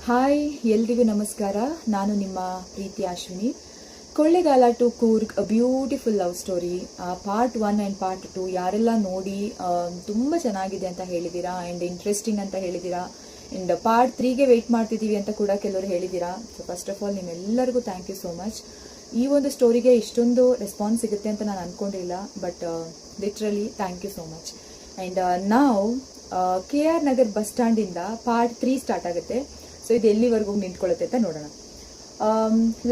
Hi, ಎಲ್ರಿಗೂ ನಮಸ್ಕಾರ. ನಾನು ನಿಮ್ಮ ಪ್ರೀತಿ Ashwini. Kollegal to Coorg a beautiful love story part 1 and part 2 ಯಾರೆಲ್ಲ ನೋಡಿ ತುಂಬ ಚೆನ್ನಾಗಿದೆ ಅಂತ ಹೇಳಿದ್ದೀರಾ ಆ್ಯಂಡ್ ಇಂಟ್ರೆಸ್ಟಿಂಗ್ ಅಂತ ಹೇಳಿದ್ದೀರಾ ಆ್ಯಂಡ್ ಪಾರ್ಟ್ 3ಗೆ ವೆಯ್ಟ್ ಮಾಡ್ತಿದ್ದೀವಿ ಅಂತ ಕೂಡ ಕೆಲವರು ಹೇಳಿದ್ದೀರಾ. ಸೊ ಫಸ್ಟ್ ಆಫ್ ಆಲ್ ನಿಮ್ಮೆಲ್ಲರಿಗೂ ಥ್ಯಾಂಕ್ ಯು ಸೋ ಮಚ್. ಈ ಒಂದು ಸ್ಟೋರಿಗೆ ಇಷ್ಟೊಂದು ರೆಸ್ಪಾನ್ಸ್ ಸಿಗುತ್ತೆ ಅಂತ ನಾನು ಅಂದ್ಕೊಂಡಿಲ್ಲ, but literally thank you so much. And ನಾವು KR ನಗರ್ ಬಸ್ ಸ್ಟ್ಯಾಂಡಿಂದ ಪಾರ್ಟ್ 3 ಸ್ಟಾರ್ಟ್ ಆಗುತ್ತೆ. ಸೊ ಇದು ಎಲ್ಲಿವರೆಗೂ ನಿಂತ್ಕೊಳ್ಳುತ್ತೆ ಅಂತ ನೋಡೋಣ.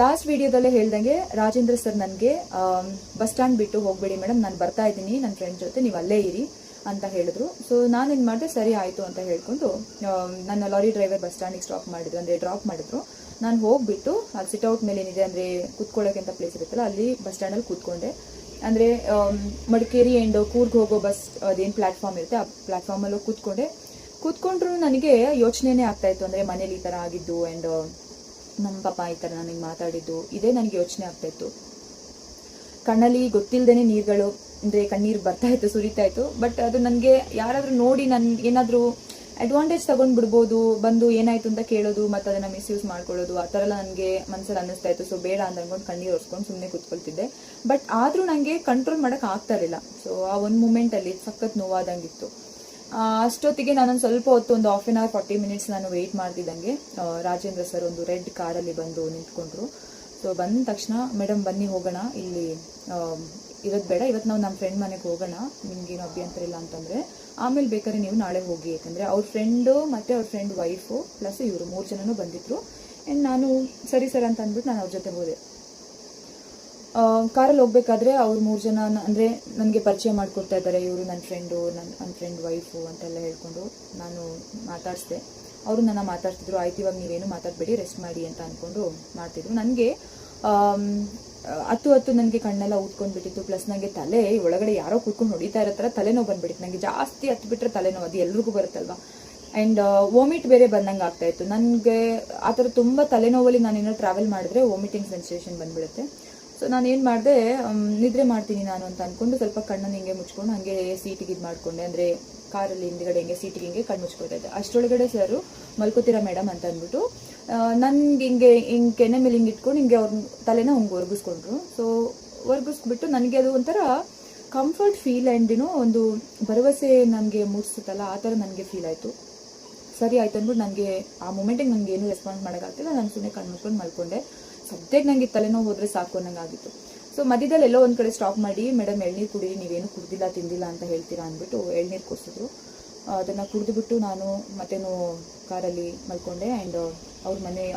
ಲಾಸ್ಟ್ ವಿಡಿಯೋದಲ್ಲೇ ಹೇಳ್ದಂಗೆ ರಾಜೇಂದ್ರ ಸರ್ ನನಗೆ ಬಸ್ ಸ್ಟ್ಯಾಂಡ್ ಬಿಟ್ಟು ಹೋಗಬೇಡಿ ಮೇಡಮ್, ನಾನು ಬರ್ತಾ ಇದ್ದೀನಿ ನನ್ನ ಫ್ರೆಂಡ್ ಜೊತೆ, ನೀವು ಅಲ್ಲೇ ಇರಿ ಅಂತ ಹೇಳಿದ್ರು. ಸೊ ನಾನೇನು ಮಾಡಿದೆ, ಸರಿ ಆಯಿತು ಅಂತ ಹೇಳ್ಕೊಂಡು ನನ್ನ ಲಾರಿ ಡ್ರೈವರ್ ಬಸ್ ಸ್ಟ್ಯಾಂಡಿಗೆ ಸ್ಟಾಪ್ ಮಾಡಿದ್ರು, ಅಂದರೆ ಡ್ರಾಪ್ ಮಾಡಿದ್ರು. ನಾನು ಹೋಗ್ಬಿಟ್ಟು ಅಲ್ಲಿ ಸಿಟ್ಔಟ್ ಮೇಲೆ ಏನಿದೆ ಅಂದರೆ ಕೂತ್ಕೊಳ್ಳೋಕೆ ಅಂತ ಪ್ಲೇಸ್ ಇರುತ್ತಲ್ಲ, ಅಲ್ಲಿ ಬಸ್ ಸ್ಟ್ಯಾಂಡಲ್ಲಿ ಕೂತ್ಕೊಂಡೆ. ಅಂದರೆ ಮಡಿಕೇರಿ ಆ್ಯಂಡ್ ಕೂರ್ಗ್ ಹೋಗೋ ಬಸ್ ಅದೇನು ಪ್ಲ್ಯಾಟ್ಫಾರ್ಮ್ ಇರುತ್ತೆ ಆ ಪ್ಲ್ಯಾಟ್ಫಾರ್ಮಲ್ಲಿ ಕೂತ್ಕೊಂಡ್ರು ನನಗೆ ಯೋಚನೆನೇ ಆಗ್ತಾ ಇತ್ತು. ಅಂದರೆ ಮನೇಲಿ ಈ ಥರ ಆಗಿದ್ದು ಆ್ಯಂಡ್ ನಮ್ಮ ಪಾಪ ಈ ಥರ ನನಗೆ ಮಾತಾಡಿದ್ದು, ಇದೇ ನನಗೆ ಯೋಚನೆ ಆಗ್ತಾ ಇತ್ತು. ಕಣ್ಣಲ್ಲಿ ಗೊತ್ತಿಲ್ಲದೇನೆ ನೀರುಗಳು ಅಂದರೆ ಕಣ್ಣೀರು ಬರ್ತಾ ಇತ್ತು, ಸುರಿತಾ ಇತ್ತು. ಬಟ್ ಅದು ನನಗೆ ಯಾರಾದರೂ ನೋಡಿ ನನ್ಗೆ ಏನಾದರೂ ಅಡ್ವಾಂಟೇಜ್ ತಗೊಂಡು ಬಿಡ್ಬೋದು, ಬಂದು ಏನಾಯ್ತು ಅಂತ ಕೇಳೋದು ಮತ್ತು ಅದನ್ನು ಮಿಸ್ಯೂಸ್ ಮಾಡ್ಕೊಳ್ಳೋದು, ಆ ಥರ ಎಲ್ಲ ನನಗೆ ಮನಸ್ಸಲ್ಲಿ ಅನ್ನಿಸ್ತಾ ಇತ್ತು. ಸೊ ಬೇಡ ಅಂತ ಅಂದ್ಕೊಂಡು ಕಣ್ಣೀರು ಒರೆಸ್ಕೊಂಡು ಸುಮ್ಮನೆ ಕೂತ್ಕೊಳ್ತಿದ್ದೆ. ಬಟ್ ಆದರೂ ನನಗೆ ಕಂಟ್ರೋಲ್ ಮಾಡೋಕೆ ಆಗ್ತಾ ಇರಲಿಲ್ಲ. ಸೊ ಆ ಒಂದು ಮೂಮೆಂಟಲ್ಲಿ ಸಖತ್ ನೋವಾದಂಗಿತ್ತು. ಅಷ್ಟೊತ್ತಿಗೆ ನಾನೊಂದು ಸ್ವಲ್ಪ ಹೊತ್ತು, ಒಂದು ಹಾಫ್ ಆನ್ ಅವರ್ 40 ಮಿನಿಟ್ಸ್ ನಾನು ವೆಯ್ಟ್ ಮಾಡ್ತಿದ್ದಂಗೆ ರಾಜೇಂದ್ರ ಸರ್ ಒಂದು ರೆಡ್ ಕಾರಲ್ಲಿ ಬಂದು ನಿಂತ್ಕೊಂಡ್ರು. ಸೊ ಬಂದ ತಕ್ಷಣ, ಮೇಡಮ್ ಬನ್ನಿ ಹೋಗೋಣ, ಇಲ್ಲಿ ಇರೋದು ಬೇಡ, ಇವತ್ತು ನಾವು ನಮ್ಮ ಫ್ರೆಂಡ್ ಮನೆಗೆ ಹೋಗೋಣ, ನಿಮ್ಗೇನು ಅಭ್ಯಂತರ ಇಲ್ಲ ಅಂತಂದರೆ ಆಮೇಲೆ ಬೇಕಾದ್ರೆ ನೀವು ನಾಳೆ ಹೋಗಿ, ಯಾಕಂದರೆ ಅವ್ರ ಫ್ರೆಂಡು ಮತ್ತು ಅವ್ರ ಫ್ರೆಂಡ್ ವೈಫು ಪ್ಲಸ್ ಇವರು 3 ಜನನೂ ಬಂದಿದ್ರು. ಆ್ಯಂಡ್ ನಾನು ಸರಿ ಸರ್ ಅಂತ ಅಂದ್ಬಿಟ್ಟು ನಾನು ಅವ್ರ ಜೊತೆ ಹೋದೆ. ಕಾರಲ್ಲಿ ಹೋಗ್ಬೇಕಾದ್ರೆ ಅವ್ರು 3 ಜನ ಅಂದರೆ ನನಗೆ ಪರಿಚಯ ಮಾಡಿಕೊಡ್ತಾ ಇದ್ದಾರೆ, ಇವರು ನನ್ನ ಫ್ರೆಂಡು, ನನ್ನ ಫ್ರೆಂಡ್ ವೈಫು ಅಂತೆಲ್ಲ ಹೇಳ್ಕೊಂಡು ನಾನು ಮಾತಾಡಿಸ್ದೆ. ಅವರು ನನ್ನ ಮಾತಾಡ್ತಿದ್ರು. ಆಯ್ತು, ಇವಾಗ ನೀವೇನು ಮಾತಾಡಬೇಡಿ, ರೆಸ್ಟ್ ಮಾಡಿ ಅಂತ ಅಂದ್ಕೊಂಡು ಮಾಡ್ತಿದ್ರು. ನನಗೆ ಹತ್ತು ನನಗೆ ಕಣ್ಣೆಲ್ಲ ಊದ್ಕೊಂಡ್ಬಿಟ್ಟಿತ್ತು. ಪ್ಲಸ್ ನನಗೆ ತಲೆ ಒಳಗಡೆ ಯಾರೋ ಕೂತ್ಕೊಂಡು ಹೊಡಿತಾ ಇರೋ ಥರ ತಲೆನೋವು ಬಂದ್ಬಿಟ್ಟಿತ್ತು. ನನಗೆ ಜಾಸ್ತಿ ಹತ್ತು ಬಿಟ್ಟರೆ ತಲೆನೋವು, ಅದು ಎಲ್ರಿಗೂ ಬರುತ್ತಲ್ವ. ಆ್ಯಂಡ್ ವಾಮಿಟ್ ಬೇರೆ ಬಂದಂಗೆ ಆಗ್ತಾಯಿತ್ತು ನನಗೆ. ಆ ಥರ ತುಂಬ ತಲೆನೋವಲ್ಲಿ ನಾನೇನೋ ಟ್ರಾವೆಲ್ ಮಾಡಿದ್ರೆ ವಾಮಿಟಿಂಗ್ ಸೆನ್ಸೇಷನ್ ಬಂದ್ಬಿಡುತ್ತೆ. ಸೊ ನಾನೇನು ಮಾಡಿದೆ, ನಿದ್ರೆ ಮಾಡ್ತೀನಿ ನಾನು ಅಂತ ಅಂದ್ಕೊಂಡು ಸ್ವಲ್ಪ ಕಣ್ಣನ್ನು ಹಿಂಗೆ ಮುಚ್ಕೊಂಡು ಹಾಗೆ ಸೀಟಿಗೆ ಇದು ಮಾಡಿಕೊಂಡೆ. ಅಂದರೆ ಕಾರಲ್ಲಿ ಹಿಂದ್ಗಡೆ ಹಿಂಗೆ ಸೀಟಿಗೆ ಹಿಂಗೆ ಕಣ್ಣು ಮುಚ್ಕೊತಾ ಇದ್ದೆ. ಅಷ್ಟರೊಳಗಡೆ ಸರು ಮಲ್ಕೋತೀರಾ ಮೇಡಮ್ ಅಂತ ಅಂದ್ಬಿಟ್ಟು ನನಗೆ ಹಿಂಗೆ ಕೆನೆ ಮೇಲೆ ಹಿಂಗೆ ಇಟ್ಕೊಂಡು ಹಿಂಗೆ ಅವ್ರ ತಲೆನ ಹಿಂಗೆ ಒರ್ಗಿಸ್ಕೊಂಡ್ರು. ಸೊ ಒರ್ಗಿಸ್ಬಿಟ್ಟು ನನಗೆ ಅದು ಒಂಥರ ಕಂಫರ್ಟ್ ಫೀಲ್ ಆ್ಯಂಡ್ ಒಂದು ಭರವಸೆ ನನಗೆ ಮೂಡಿಸುತ್ತಲ್ಲ, ಆ ಥರ ನನಗೆ ಫೀಲ್ ಆಯಿತು. ಸರಿ ಆಯ್ತು ಅಂದ್ಬಿಟ್ಟು ನನಗೆ ಆ ಮೂಮೆಂಟಿಗೆ ನನಗೆ ಏನೂ ರೆಸ್ಪಾನ್ಸ್ ಮಾಡೋಕ್ಕಾಗ್ತಿಲ್ಲ. ನಾನು ಸುಮ್ಮನೆ ಕಣ್ಣು ಮುಚ್ಕೊಂಡು ಮಲ್ಕೊಂಡೆ. ಸದ್ಯಕ್ಕೆ ನನಗೆ ತಲೆನೋವು ಹೋದರೆ ಸಾಕು ಅನ್ನಂಗೆ ಆಗಿತ್ತು. ಸೊ ಮಧ್ಯದಲ್ಲಿ ಎಲ್ಲೋ ಒಂದು ಕಡೆ ಸ್ಟಾಪ್ ಮಾಡಿ, ಮೇಡಮ್ ಎಳ್ನೀರು ಕುಡೀರಿ, ನೀವೇನು ಕುಡ್ದಿಲ್ಲ ತಿಂದಿಲ್ಲ ಅಂತ ಹೇಳ್ತೀರಾ ಅಂದ್ಬಿಟ್ಟು ಎಳ್ನೀರು ಕೊಡಿಸಿದ್ರು. ಅದನ್ನು ಕುಡಿದ್ಬಿಟ್ಟು ನಾನು ಮತ್ತೇನು ಕಾರಲ್ಲಿ ಮಲ್ಕೊಂಡೆ. ಆ್ಯಂಡ್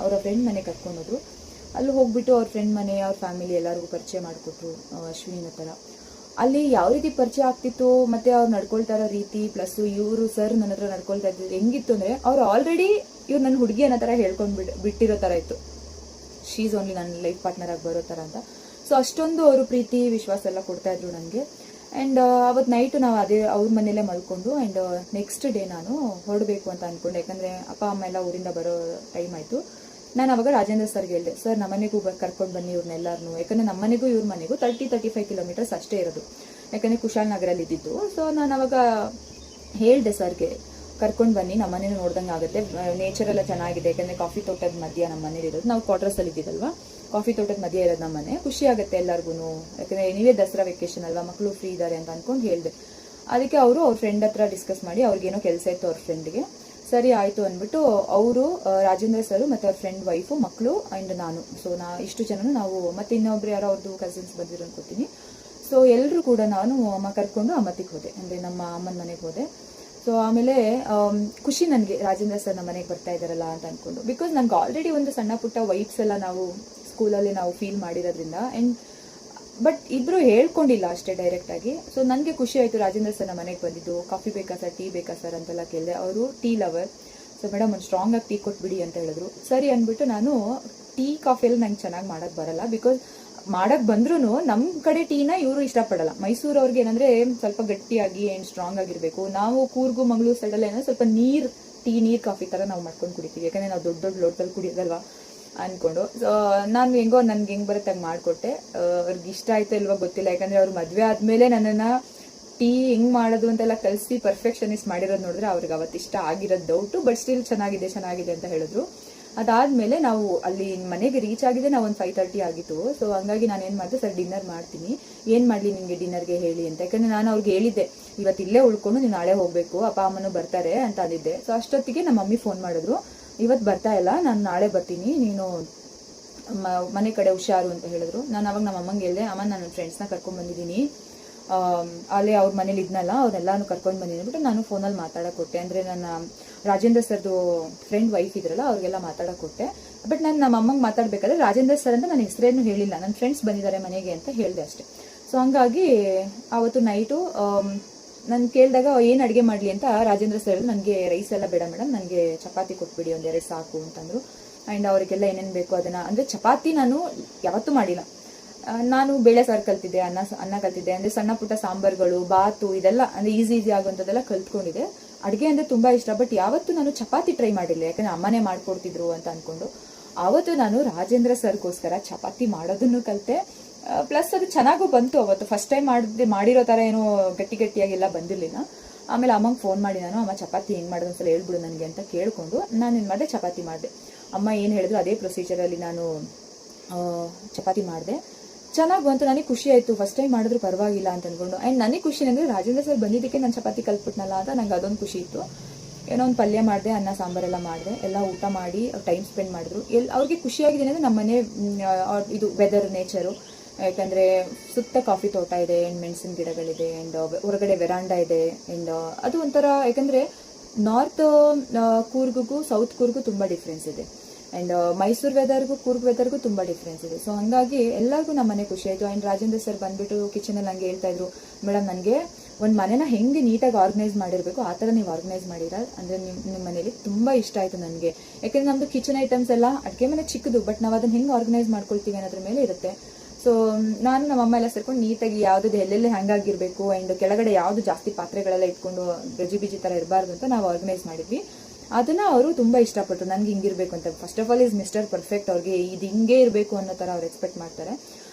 ಅವರ ಫ್ರೆಂಡ್ ಮನೆ ಕರ್ಕೊಂಡೋದ್ರು. ಅಲ್ಲಿ ಹೋಗ್ಬಿಟ್ಟು ಅವ್ರ ಫ್ರೆಂಡ್ ಮನೆ, ಅವ್ರ ಫ್ಯಾಮಿಲಿ ಎಲ್ಲರಿಗೂ ಪರಿಚಯ ಮಾಡಿಕೊಟ್ರು, ಅಶ್ವಿನಿ ಥರ. ಅಲ್ಲಿ ಯಾವ ರೀತಿ ಪರಿಚಯ ಆಗ್ತಿತ್ತು ಮತ್ತು ಅವ್ರು ನಡ್ಕೊಳ್ತಾ ಇರೋ ರೀತಿ ಪ್ಲಸ್ಸು ಇವರು ಸರ್ ನನ್ನ ಹತ್ರ ನಡ್ಕೊಳ್ತಾ ಇದ್ದಿದ್ದು ಹೆಂಗಿತ್ತು ಅಂದರೆ, ಅವ್ರು ಆಲ್ರೆಡಿ ಇವ್ರು ನನ್ನ ಹುಡುಗಿ ಅನ್ನೋ ಥರ ಹೇಳ್ಕೊಂಡು ಬಿಟ್ಟಿರೋ ಥರ ಇತ್ತು. ಶೀ ಈಸ್ ಓನ್ಲಿ ನನ್ನ ಲೈಫ್ ಪಾರ್ಟ್ನರ್ ಆಗಿ ಬರೋ ಥರ ಅಂತ. ಸೊ ಅಷ್ಟೊಂದು ಅವರು ಪ್ರೀತಿ ವಿಶ್ವಾಸ ಎಲ್ಲ ಕೊಡ್ತಾಯಿದ್ರು ನನಗೆ. ಆ್ಯಂಡ್ ಅವತ್ತು ನೈಟು ನಾವು ಅದೇ ಅವ್ರ ಮನೆಯಲ್ಲೇ ಮಲ್ಕೊಂಡು ಆ್ಯಂಡ್ ನೆಕ್ಸ್ಟ್ ಡೇ ನಾನು ಹೊರಡಬೇಕು ಅಂತ ಅಂದ್ಕೊಂಡೆ. ಯಾಕಂದರೆ ಅಪ್ಪ ಅಮ್ಮ ಎಲ್ಲ ಊರಿಂದ ಬರೋ ಟೈಮ್ ಆಯಿತು. ನಾನು ಅವಾಗ ರಾಜೇಂದ್ರ ಸರ್ಗೆ ಹೇಳಿದೆ, ಸರ್ ನಮ್ಮನೆಗೂ ಕರ್ಕೊಂಡು ಬನ್ನಿ ಇವ್ರನ್ನೆಲ್ಲರೂ. ಯಾಕಂದರೆ ನಮ್ಮನೆಗೂ ಇವ್ರ ಮನೆಗೂ 30-35 ಕಿಲೋಮೀಟರ್ಸ್ ಅಷ್ಟೇ ಇರೋದು, ಯಾಕಂದರೆ ಕುಶಾಲ್ ನಗರಲ್ಲಿ ಇದ್ದಿದ್ದು. ಸೊ ನಾನು ಅವಾಗ ಹೇಳಿದೆ ಸರ್ಗೆ, ಕರ್ಕೊಂಡು ಬನ್ನಿ, ನಮ್ಮ ಮನೇನು ನೋಡ್ದಂಗೆ ಆಗುತ್ತೆ, ನೇಚರ್ ಎಲ್ಲ ಚೆನ್ನಾಗಿದೆ. ಯಾಕಂದರೆ ಕಾಫಿ ತೋಟದ ಮಧ್ಯ ನಮ್ಮ ಮನೇಲಿ ಇರೋದು, ನಾವು ಕ್ವಾರ್ಟರ್ಸಲ್ಲಿ ಇದ್ದಿದ್ದಲ್ವಾ, ಕಾಫಿ ತೋಟದ ಮಧ್ಯ ಇರೋದು ನಮ್ಮ ಮನೆ. ಖುಷಿ ಆಗುತ್ತೆ ಎಲ್ಲರಿಗೂ, ಯಾಕಂದರೆ ನೀವೇ ದಸರಾ ವೆಕೇಶನ್ ಅಲ್ವಾ, ಮಕ್ಕಳು ಫ್ರೀ ಇದ್ದಾರೆ ಅಂತ ಅಂದ್ಕೊಂಡು ಹೇಳಿದೆ. ಅದಕ್ಕೆ ಅವರು ಅವ್ರ ಫ್ರೆಂಡ್ ಹತ್ರ ಡಿಸ್ಕಸ್ ಮಾಡಿ, ಅವ್ರಿಗೇನೋ ಕೆಲಸ ಇತ್ತು ಅವ್ರ ಫ್ರೆಂಡ್ಗೆ. ಸರಿ ಆಯಿತು ಅಂದ್ಬಿಟ್ಟು ಅವರು ರಾಜೇಂದ್ರ ಸರ್ ಮತ್ತು ಅವ್ರ ಫ್ರೆಂಡ್ ವೈಫು, ಮಕ್ಕಳು ಆ್ಯಂಡ್ ನಾನು, ಸೊ ಇಷ್ಟು ಜನನು ನಾವು, ಮತ್ತು ಇನ್ನೊಬ್ರು ಯಾರೋ ಅವ್ರದ್ದು ಕಸಿನ್ಸ್ ಬಂದಿರೋ ಅನ್ಕೋತೀನಿ. ಸೊ ಎಲ್ಲರೂ ಕೂಡ ನಾನು ಕರ್ಕೊಂಡು ಅಮ್ಮತ್ತಿಗೆ ಹೋದೆ, ಅಂದರೆ ನಮ್ಮ ಅಮ್ಮನ ಮನೆಗೆ ಹೋದೆ. ಸೊ ಆಮೇಲೆ ಖುಷಿ ನನಗೆ, ರಾಜೇಂದ್ರ ಸರ್ ನಮ್ಮ ಮನೆಗೆ ಬರ್ತಾ ಇದ್ದಾರಲ್ಲ ಅಂತ ಅಂದ್ಕೊಂಡು. ಬಿಕಾಸ್ ನನಗೆ ಆಲ್ರೆಡಿ ಒಂದು ಸಣ್ಣ ಪುಟ್ಟ ವೈಬ್ಸ್ ಎಲ್ಲ ನಾವು ಸ್ಕೂಲಲ್ಲಿ ನಾವು ಫೀಲ್ ಮಾಡಿರೋದ್ರಿಂದ. ಆ್ಯಂಡ್ ಬಟ್ ಇಬ್ಬರು ಹೇಳ್ಕೊಂಡಿಲ್ಲ ಅಷ್ಟೇ ಡೈರೆಕ್ಟಾಗಿ. ಸೊ ನನಗೆ ಖುಷಿ ಆಯಿತು ರಾಜೇಂದ್ರ ಸರ್ ನಮ್ಮ ಮನೆಗೆ ಬಂದಿದ್ದು. ಕಾಫಿ ಬೇಕಾ ಸರ್, ಟೀ ಬೇಕಾ ಸರ್ ಅಂತೆಲ್ಲ ಕೇಳಿದೆ. ಅವರು ಟೀ ಲವರ್. ಸೊ ಮೇಡಮ್ ಒಂದು ಸ್ಟ್ರಾಂಗಾಗಿ ಟೀ ಕೊಟ್ಬಿಡಿ ಅಂತ ಹೇಳಿದ್ರು. ಸರಿ ಅಂದ್ಬಿಟ್ಟು ನಾನು ಟೀ ಕಾಫಿಯಲ್ಲಿ ನಂಗೆ ಚೆನ್ನಾಗಿ ಮಾಡೋಕ್ಕೆ ಬರಲ್ಲ. ಬಿಕಾಸ್ ಮಾಡೋಕ್ಕೆ ಬಂದ್ರೂ ನಮ್ಮ ಕಡೆ ಟೀನ ಇವರು ಇಷ್ಟಪಡಲ್ಲ. ಮೈಸೂರವ್ರಿಗೆ ಏನಂದರೆ ಸ್ವಲ್ಪ ಗಟ್ಟಿಯಾಗಿ ಆ್ಯಂಡ್ ಸ್ಟ್ರಾಂಗ್ ಆಗಿರಬೇಕು. ನಾವು ಕೂರ್ಗು ಮಂಗಳೂರು ಸೈಡಲ್ಲಿ ಏನಂದರೆ ಸ್ವಲ್ಪ ನೀರು ಕಾಫಿ ಥರ ನಾವು ಮಾಡ್ಕೊಂಡು ಕುಡಿತೀವಿ, ಯಾಕಂದರೆ ನಾವು ದೊಡ್ಡ ಲೋಟದಲ್ಲಿ ಕುಡಿಯೋದಲ್ವಾ ಅಂದ್ಕೊಂಡು. ಸೊ ನಾನು ಹೆಂಗೋ ನನಗೆ ಹೆಂಗೆ ಬರುತ್ತೆ ಹಂಗೆ ಮಾಡಿಕೊಟ್ಟೆ. ಅವ್ರಿಗೆ ಇಷ್ಟ ಆಯಿತು ಇಲ್ವೋ ಗೊತ್ತಿಲ್ಲ, ಯಾಕಂದರೆ ಅವ್ರು ಮದುವೆ ಆದಮೇಲೆ ನನ್ನನ್ನು ಟೀ ಹೆಂಗ್ ಮಾಡೋದು ಅಂತೆಲ್ಲ ಕಲಿಸಿ ಪರ್ಫೆಕ್ಷನಿಸ್ಟ್ ಮಾಡಿರೋದು ನೋಡಿದ್ರೆ ಅವ್ರಿಗೆ ಅವತ್ತು ಇಷ್ಟ ಆಗಿರೋದು ಡೌಟು. ಬಟ್ ಸ್ಟಿಲ್ ಚೆನ್ನಾಗಿದೆ ಅಂತ ಹೇಳಿದ್ರು. ಅದಾದ್ಮೇಲೆ ನಾವು ಅಲ್ಲಿ ಮನೆಗೆ ರೀಚ್ ಆಗಿದೆ ನಾವು ಒಂದು 5:30 ಆಗಿತ್ತು. ಸೊ ಹಂಗಾಗಿ ನಾನು ಏನು ಮಾಡಿದೆ, ಸರ್ ಡಿನ್ನರ್ ಮಾಡ್ತೀನಿ, ಏನು ಮಾಡಲಿ ನಿಮಗೆ ಡಿನ್ನರ್ಗೆ ಹೇಳಿ ಅಂತ. ಯಾಕಂದ್ರೆ ನಾನು ಅವ್ರಿಗೆ ಹೇಳಿದ್ದೆ ಇವತ್ತು ಇಲ್ಲೇ ಉಳ್ಕೊಂಡು ನೀವು ನಾಳೆ ಹೋಗ್ಬೇಕು, ಅಪ್ಪ ಅಮ್ಮನೂ ಬರ್ತಾರೆ ಅಂತ ಅಂದಿದ್ದೆ. ಸೊ ಅಷ್ಟೊತ್ತಿಗೆ ನಮ್ಮ ಮಮ್ಮಿ ಫೋನ್ ಮಾಡಿದ್ರು, ಇವತ್ತು ಬರ್ತಾ ಇಲ್ಲ, ನಾನು ನಾಳೆ ಬರ್ತೀನಿ, ನೀನು ಮನೆ ಕಡೆ ಹುಷಾರು ಅಂತ ಹೇಳಿದ್ರು. ನಾನು ಅವಾಗ ನಮ್ಮ ಅಮ್ಮಂಗೆ ಹೇಳಿದೆ, ಅಮ್ಮ ನಾನು ಫ್ರೆಂಡ್ಸ್ನ ಕರ್ಕೊಂಡು ಬಂದಿದ್ದೀನಿ, ಅಲ್ಲೇ ಅವ್ರ ಮನೇಲಿ ಇದ್ನಲ್ಲ ಅವ್ರೆಲ್ಲಾನು ಕರ್ಕೊಂಡು ಬಂದಿದ್ದೀನಿ ಬಿಟ್ಟು ನಾನು ಫೋನಲ್ಲಿ ಮಾತಾಡಕ್ಕೆ ಕೊಟ್ಟೆ. ಅಂದರೆ ನನ್ನ ರಾಜೇಂದ್ರ ಸರ್ದು ಫ್ರೆಂಡ್ ವೈಫ್ ಇದ್ರಲ್ಲ ಅವ್ರಿಗೆಲ್ಲ ಮಾತಾಡಕ್ಕೆ ಕೊಟ್ಟೆ. ಬಟ್ ನಾನು ನಮ್ಮ ಅಮ್ಮಂಗೆ ಮಾತಾಡಬೇಕಾದ್ರೆ ರಾಜೇಂದ್ರ ಸರ್ ಅಂತ ನನ್ನ ಹೆಸರೇನು ಹೇಳಿಲ್ಲ, ನನ್ನ ಫ್ರೆಂಡ್ಸ್ ಬಂದಿದ್ದಾರೆ ಮನೆಗೆ ಅಂತ ಹೇಳಿದೆ ಅಷ್ಟೇ. ಸೊ ಹಂಗಾಗಿ ಆವತ್ತು ನೈಟು ನಾನು ಕೇಳಿದಾಗ ಏನು ಅಡುಗೆ ಮಾಡಲಿ ಅಂತ ರಾಜೇಂದ್ರ ಸರ್ ನನಗೆ ರೈಸ್ ಎಲ್ಲ ಬೇಡ ಮೇಡಮ್, ನನಗೆ ಚಪಾತಿ ಕೊಟ್ಬಿಡಿ, ಒಂದೆರಡು ಸಾಕು ಅಂತಂದರು. ಆ್ಯಂಡ್ ಅವರಿಗೆಲ್ಲ ಏನೇನು ಬೇಕು ಅದನ್ನು, ಅಂದರೆ ಚಪಾತಿ ನಾನು ಯಾವತ್ತೂ ಮಾಡಿಲ್ಲ, ನಾನು ಬೇಳೆ ಸಾರು ಕಲ್ತಿದ್ದೆ, ಅನ್ನ ಕಲ್ತಿದ್ದೆ, ಅಂದರೆ ಸಣ್ಣ ಪುಟ್ಟ ಸಾಂಬಾರುಗಳು, ಬಾತು, ಇದೆಲ್ಲ ಅಂದರೆ ಈಸಿ ಆಗುವಂಥದ್ದೆಲ್ಲ ಕಲ್ತ್ಕೊಂಡಿದ್ದೆ. ಅಡುಗೆ ಅಂದರೆ ತುಂಬ ಇಷ್ಟ, ಬಟ್ ಯಾವತ್ತೂ ನಾನು ಚಪಾತಿ ಟ್ರೈ ಮಾಡಿಲ್ಲ, ಯಾಕಂದರೆ ಅಮ್ಮನೇ ಮಾಡ್ಕೊಡ್ತಿದ್ರು ಅಂತ ಅಂದ್ಕೊಂಡು. ಆವತ್ತು ನಾನು ರಾಜೇಂದ್ರ ಸರ್ಗೋಸ್ಕರ ಚಪಾತಿ ಮಾಡೋದನ್ನು ಕಲಿತೆ, ಪ್ಲಸ್ ಅದು ಚೆನ್ನಾಗೂ ಬಂತು. ಅವತ್ತು ಫಸ್ಟ್ ಟೈಮ್ ಮಾಡಿರೋ ಥರ ಏನೋ ಗಟ್ಟಿಯಾಗೆಲ್ಲ ಬಂದಿರಲಿಲ್ಲ. ಆಮೇಲೆ ಅಮ್ಮಂಗೆ ಫೋನ್ ಮಾಡಿ ನಾನು, ಅಮ್ಮ ಚಪಾತಿ ಹೆಂಗೆ ಮಾಡೋದು ಒಂದ್ಸಲ ಹೇಳ್ಬಿಡು ನನಗೆ ಅಂತ ಕೇಳಿಕೊಂಡು ನಾನು ಏನು ಮಾಡಿದೆ, ಚಪಾತಿ ಮಾಡಿದೆ. ಅಮ್ಮ ಏನು ಹೇಳಿದ್ರು ಅದೇ ಪ್ರೊಸೀಜರಲ್ಲಿ ನಾನು ಚಪಾತಿ ಮಾಡಿದೆ. ಚೆನ್ನಾಗಿ ಬಂತು, ನನಗೆ ಖುಷಿ ಆಯಿತು, ಫಸ್ಟ್ ಟೈಮ್ ಮಾಡಿದ್ರು ಪರವಾಗಿಲ್ಲ ಅಂತ ಅಂದ್ಕೊಂಡು. ಆ್ಯಂಡ್ ನನಗೆ ಖುಷಿ ಅಂದರೆ ರಾಜೇಂದ್ರ ಸರ್ ಬಂದಿದ್ದಕ್ಕೆ ನಾನು ಚಪಾತಿ ಕಲ್ತ್ಬಿಟ್ನಲ್ಲ ಅಂತ ನಂಗೆ ಅದೊಂದು ಖುಷಿ ಇತ್ತು. ಏನೋ ಒಂದು ಪಲ್ಯ ಮಾಡಿದೆ, ಅನ್ನ ಸಾಂಬಾರೆಲ್ಲ ಮಾಡಿದೆ, ಎಲ್ಲ ಊಟ ಮಾಡಿ ಟೈಮ್ ಸ್ಪೆಂಡ್ ಮಾಡಿದ್ರು. ಅವ್ರಿಗೆ ಖುಷಿಯಾಗಿದೆ ಅಂದರೆ ನಮ್ಮ ಮನೆ ಇದು ವೆದರ್, ನೇಚರು, ಯಾಕಂದರೆ ಸುತ್ತ ಕಾಫಿ ತೋಟ ಇದೆ, ಆ್ಯಂಡ್ ಮೆಣಸಿನ ಗಿಡಗಳಿದೆ, ಆ್ಯಂಡ್ ಹೊರಗಡೆ ವೆರಾಂಡಾ ಇದೆ. ಆ್ಯಂಡ್ ಅದು ಒಂಥರ, ಯಾಕಂದರೆ ನಾರ್ತ್ ಕೂರ್ಗೂ ಸೌತ್ ಕೂರ್ಗೂ ತುಂಬ ಡಿಫ್ರೆನ್ಸ್ ಇದೆ, ಆ್ಯಂಡ್ ಮೈಸೂರು ವೆದರ್ಗೂ ಕೂರ್ಗ್ ವೆದರ್ಗೂ ತುಂಬ ಡಿಫ್ರೆನ್ಸ್ ಇದೆ. ಸೊ ಹಂಗಾಗಿ ಎಲ್ಲರಿಗೂ ನಮ್ಮ ಮನೆ ಖುಷಿ ಆಯಿತು. ಆ್ಯಂಡ್ ರಾಜೇಂದ್ರ ಸರ್ ಬಂದುಬಿಟ್ಟು ಕಿಚನಲ್ಲಿ ಹಂಗೆ ಹೇಳ್ತಾ ಇದ್ರು, ಮೇಡಮ್ ನನಗೆ ಒಂದು ಮನೇನ ಹೆಂಗೆ ನೀಟಾಗಿ ಆರ್ಗನೈಸ್ ಮಾಡಿರಬೇಕು ಆ ಥರ ನೀವು ಆರ್ಗನೈಸ್ ಮಾಡಿರ, ಅಂದರೆ ನಿಮ್ಮ ಮನೇಲಿ ತುಂಬ ಇಷ್ಟ ಆಯಿತು ನನಗೆ. ಯಾಕೆಂದರೆ ನಮ್ಮದು ಕಿಚನ್ ಐಟಮ್ಸ್ ಎಲ್ಲ ಅಡುಗೆ ಮನೆ ಚಿಕ್ಕದು, ಬಟ್ ನಾವು ಅದನ್ನು ಹೆಂಗೆ ಆರ್ಗನೈಸ್ ಮಾಡ್ಕೊಳ್ತೀವಿ ಅನ್ನೋದ್ರ ಮೇಲೆ ಇರುತ್ತೆ. ಸೊ ನಾನು ನಮ್ಮ ಅಮ್ಮ ಎಲ್ಲ ಸೇರ್ಕೊಂಡು ನೀಟಾಗಿ ಯಾವುದೇ ಎಲ್ಲೆಲ್ಲಿ ಹ್ಯಾಂಗಾಗಿರಬೇಕು, ಆ್ಯಂಡ್ ಕೆಳಗಡೆ ಯಾವುದು ಜಾಸ್ತಿ ಪಾತ್ರೆಗಳೆಲ್ಲ ಇಟ್ಕೊಂಡು ಗಜಿ ಥರ ಇರಬಾರ್ದು ಅಂತ ನಾವು ಆರ್ಗನೈಸ್ ಮಾಡಿದ್ವಿ. ಅದನ್ನು ಅವರು ತುಂಬ ಇಷ್ಟಪಟ್ಟರು, ನನಗೆ ಹಿಂಗಿರಬೇಕು ಅಂತ. First of all is mister perfect, ಅವ್ರಿಗೆ ಇದು ಹಿಂಗೆ ಇರಬೇಕು ಅನ್ನೋ ಥರ ಅವ್ರು ಎಕ್ಸ್ಪೆಕ್ಟ್ ಮಾಡ್ತಾರೆ.